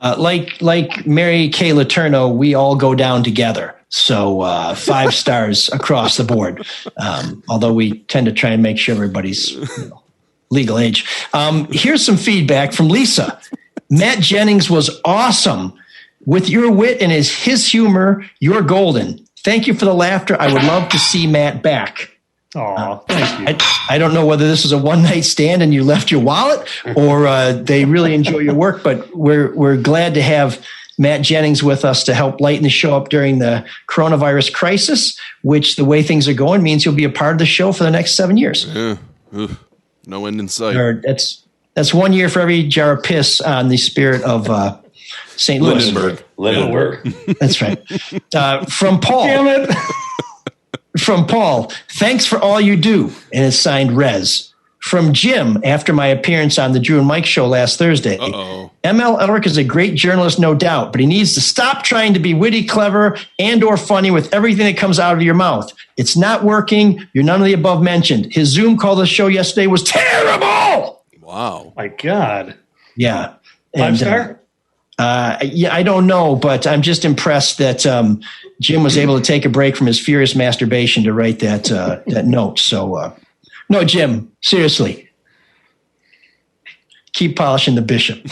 S4: Like Mary Kay Letourneau, we all go down together. So 5 stars across the board. Although we tend to try and make sure everybody's legal age. Here's some feedback from Lisa. Matt Jennings was awesome. With your wit and his humor, you're golden. Thank you for the laughter. I would love to see Matt back.
S16: Thank you.
S4: I don't know whether this is a one-night stand and you left your wallet or they really enjoy your work, but we're glad to have Matt Jennings with us to help lighten the show up during the coronavirus crisis, which the way things are going means he'll be a part of the show for the next 7 years.
S9: Yeah. No end in sight.
S4: That's 1 year for every jar of piss on the spirit of St. Louis.
S8: Lindenberg.
S4: That's right. From Paul.
S16: Damn it.
S4: From Paul, thanks for all you do. And it's signed Rez. From Jim, after my appearance on the Drew and Mike show last Thursday. ML Elric is a great journalist, no doubt, but he needs to stop trying to be witty, clever, and or funny with everything that comes out of your mouth. It's not working. You're none of the above mentioned. His Zoom call the show yesterday was terrible.
S9: Wow.
S16: My God.
S4: Yeah.
S16: 5-star?
S4: I don't know, but I'm just impressed that Jim was able to take a break from his furious masturbation to write that note. So, no, Jim, seriously, keep polishing the bishop.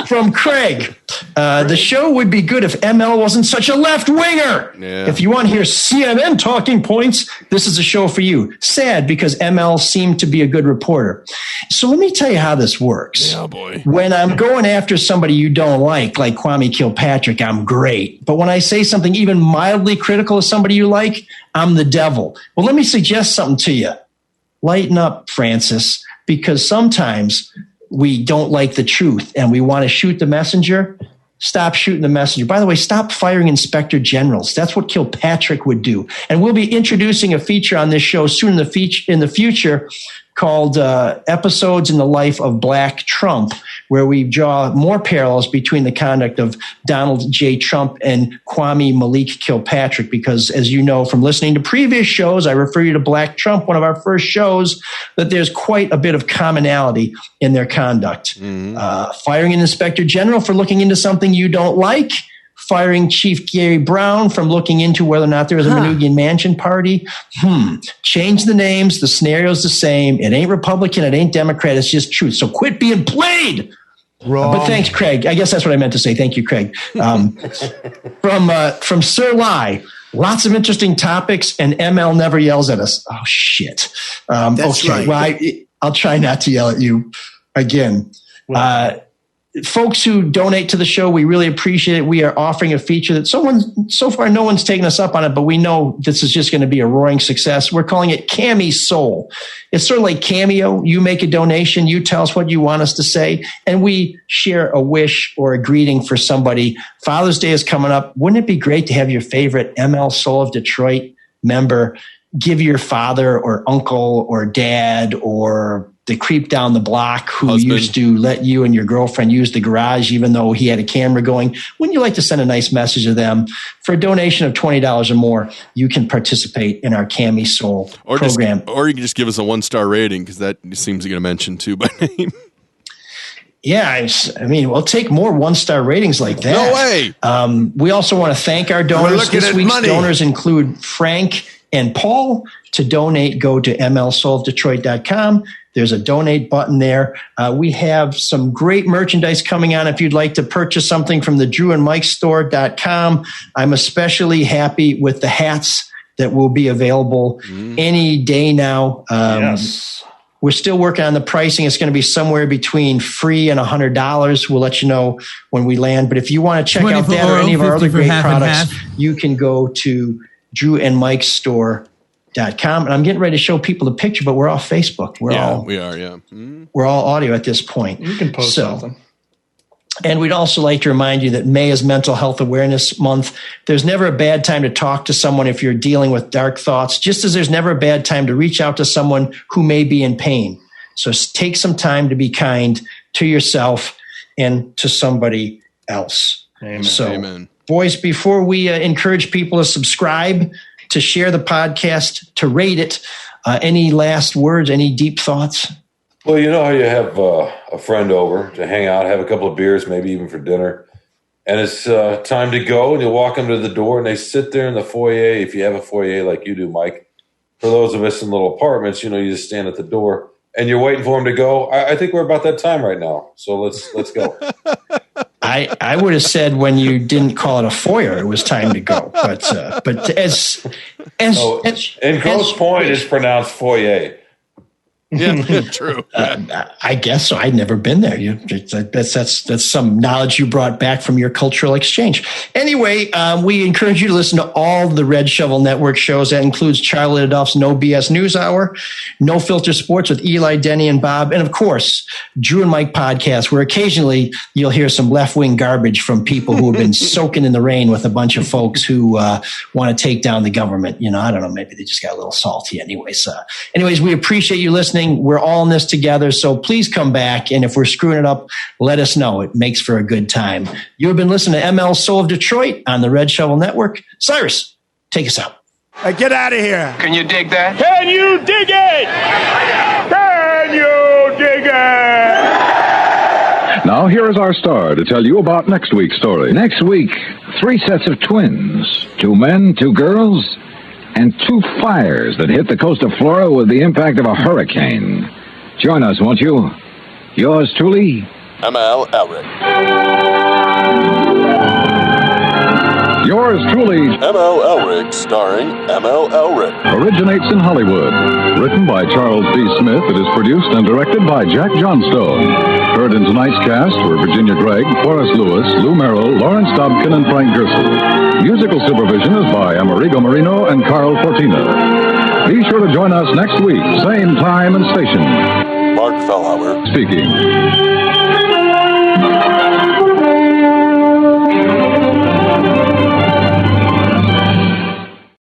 S4: From Craig, the show would be good if ML wasn't such a left winger.
S9: Yeah.
S4: If you want to hear CNN talking points, this is a show for you. Sad because ML seemed to be a good reporter. So let me tell you how this works.
S9: Oh boy.
S4: When I'm going after somebody you don't like Kwame Kilpatrick, I'm great. But when I say something even mildly critical of somebody you like, I'm the devil. Well, let me suggest something to you. Lighten up, Francis, because sometimes we don't like the truth and we want to shoot the messenger. Stop shooting the messenger. By the way, stop firing inspector generals. That's what Kilpatrick would do. And we'll be introducing a feature on this show soon in the future called Episodes in the Life of Black Trump, where we draw more parallels between the conduct of Donald J. Trump and Kwame Malik Kilpatrick, because as you know from listening to previous shows, I refer you to Black Trump, one of our first shows, that there's quite a bit of commonality in their conduct. Firing an inspector general for looking into something you don't like, firing Chief Gary Brown from looking into whether or not there was a Manoogian Mansion party. Change the names. The scenario's the same. It ain't Republican. It ain't Democrat. It's just truth. So quit being played.
S7: Wrong.
S4: But thanks, Craig. I guess that's what I meant to say. Thank you, Craig. From Sir Lai. Lots of interesting topics, and ML never yells at us. Oh, shit.
S7: That's
S4: okay.
S7: right.
S4: Well, I'll try not to yell at you again. Folks who donate to the show, we really appreciate it. We are offering a feature that so far no one's taken us up on it, but we know this is just going to be a roaring success. We're calling it Cami Soul. It's sort of like Cameo. You make a donation, you tell us what you want us to say, and we share a wish or a greeting for somebody. Father's Day is coming up. Wouldn't it be great to have your favorite ML Soul of Detroit member give your father or uncle or dad or the creep down the block who used to let you and your girlfriend use the garage even though he had a camera going? Wouldn't you like to send a nice message to them? For a donation of $20 or more, you can participate in our Cami Soul program.
S9: Or you can just give us a 1-star rating, because that seems to get a mention too by name.
S4: Yeah, I mean, we'll take more 1-star ratings like that.
S9: No way.
S4: We also want to thank our donors. This week's donors include Frank and Paul. To donate, go to mlsoulofdetroit.com. There's a donate button there. We have some great merchandise coming on if you'd like to purchase something from the DrewandMikeStore.com. I'm especially happy with the hats that will be available any day now.
S16: Yes.
S4: We're still working on the pricing. It's going to be somewhere between free and $100. We'll let you know when we land. But if you want to check out that or any of our other great products, you can go to DrewandMikeStore.com. And I'm getting ready to show people the picture, but we're off Facebook.
S9: We are.
S4: We're all audio at this point.
S16: You can post something.
S4: And we'd also like to remind you that May is Mental Health Awareness Month. There's never a bad time to talk to someone if you're dealing with dark thoughts, just as there's never a bad time to reach out to someone who may be in pain. So take some time to be kind to yourself and to somebody else.
S16: Amen.
S4: So,
S9: Amen.
S4: Boys, before we encourage people to subscribe, to share the podcast, to rate it, any last words, any deep thoughts?
S8: Well, you know how you have a friend over to hang out, have a couple of beers, maybe even for dinner, and it's time to go, and you walk them to the door, and they sit there in the foyer, if you have a foyer like you do, Mike. For those of us in little apartments, you know, you just stand at the door, and you're waiting for them to go. I think we're about that time right now, so let's go.
S4: I would have said when you didn't call it a foyer, it was time to go. But as
S8: in Grosse Pointe, it's pronounced foyer.
S9: Yeah, true.
S4: I guess so. I'd never been there. That's some knowledge you brought back from your cultural exchange. Anyway, we encourage you to listen to all the Red Shovel Network shows. That includes Charlie Adolph's No BS News Hour, No Filter Sports with Eli, Denny, and Bob, and of course, Drew and Mike podcast, where occasionally you'll hear some left-wing garbage from people who have been soaking in the rain with a bunch of folks who want to take down the government. You know, I don't know, maybe they just got a little salty anyways. We appreciate you listening. We're all in this together, so please come back. And if we're screwing it up, let us know. It makes for a good time. You have been listening to ML Soul of Detroit on the Red Shovel Network. Cyrus, take us out.
S7: Hey, get out of here.
S3: Can you dig that?
S15: Can you dig it? Can you dig it?
S1: Now, here is our star to tell you about next week's story. Next week, 3 sets of twins, 2 men, 2 girls, and 2 fires that hit the coast of Florida with the impact of a hurricane. Join us, won't you? Yours truly,
S2: ML Elric.
S1: Yours truly,
S2: ML Elric, starring ML Elric.
S1: originates in Hollywood. Written by Charles D. Smith, it is produced and directed by Jack Johnstone. Heard in tonight's cast were Virginia Gregg, Forrest Lewis, Lou Merrill, Lawrence Dobkin, and Frank Gersel. Musical supervision is by Amerigo Marino and Carl Fortina. Be sure to join us next week, same time and station.
S2: Mark Fellhauer
S1: speaking.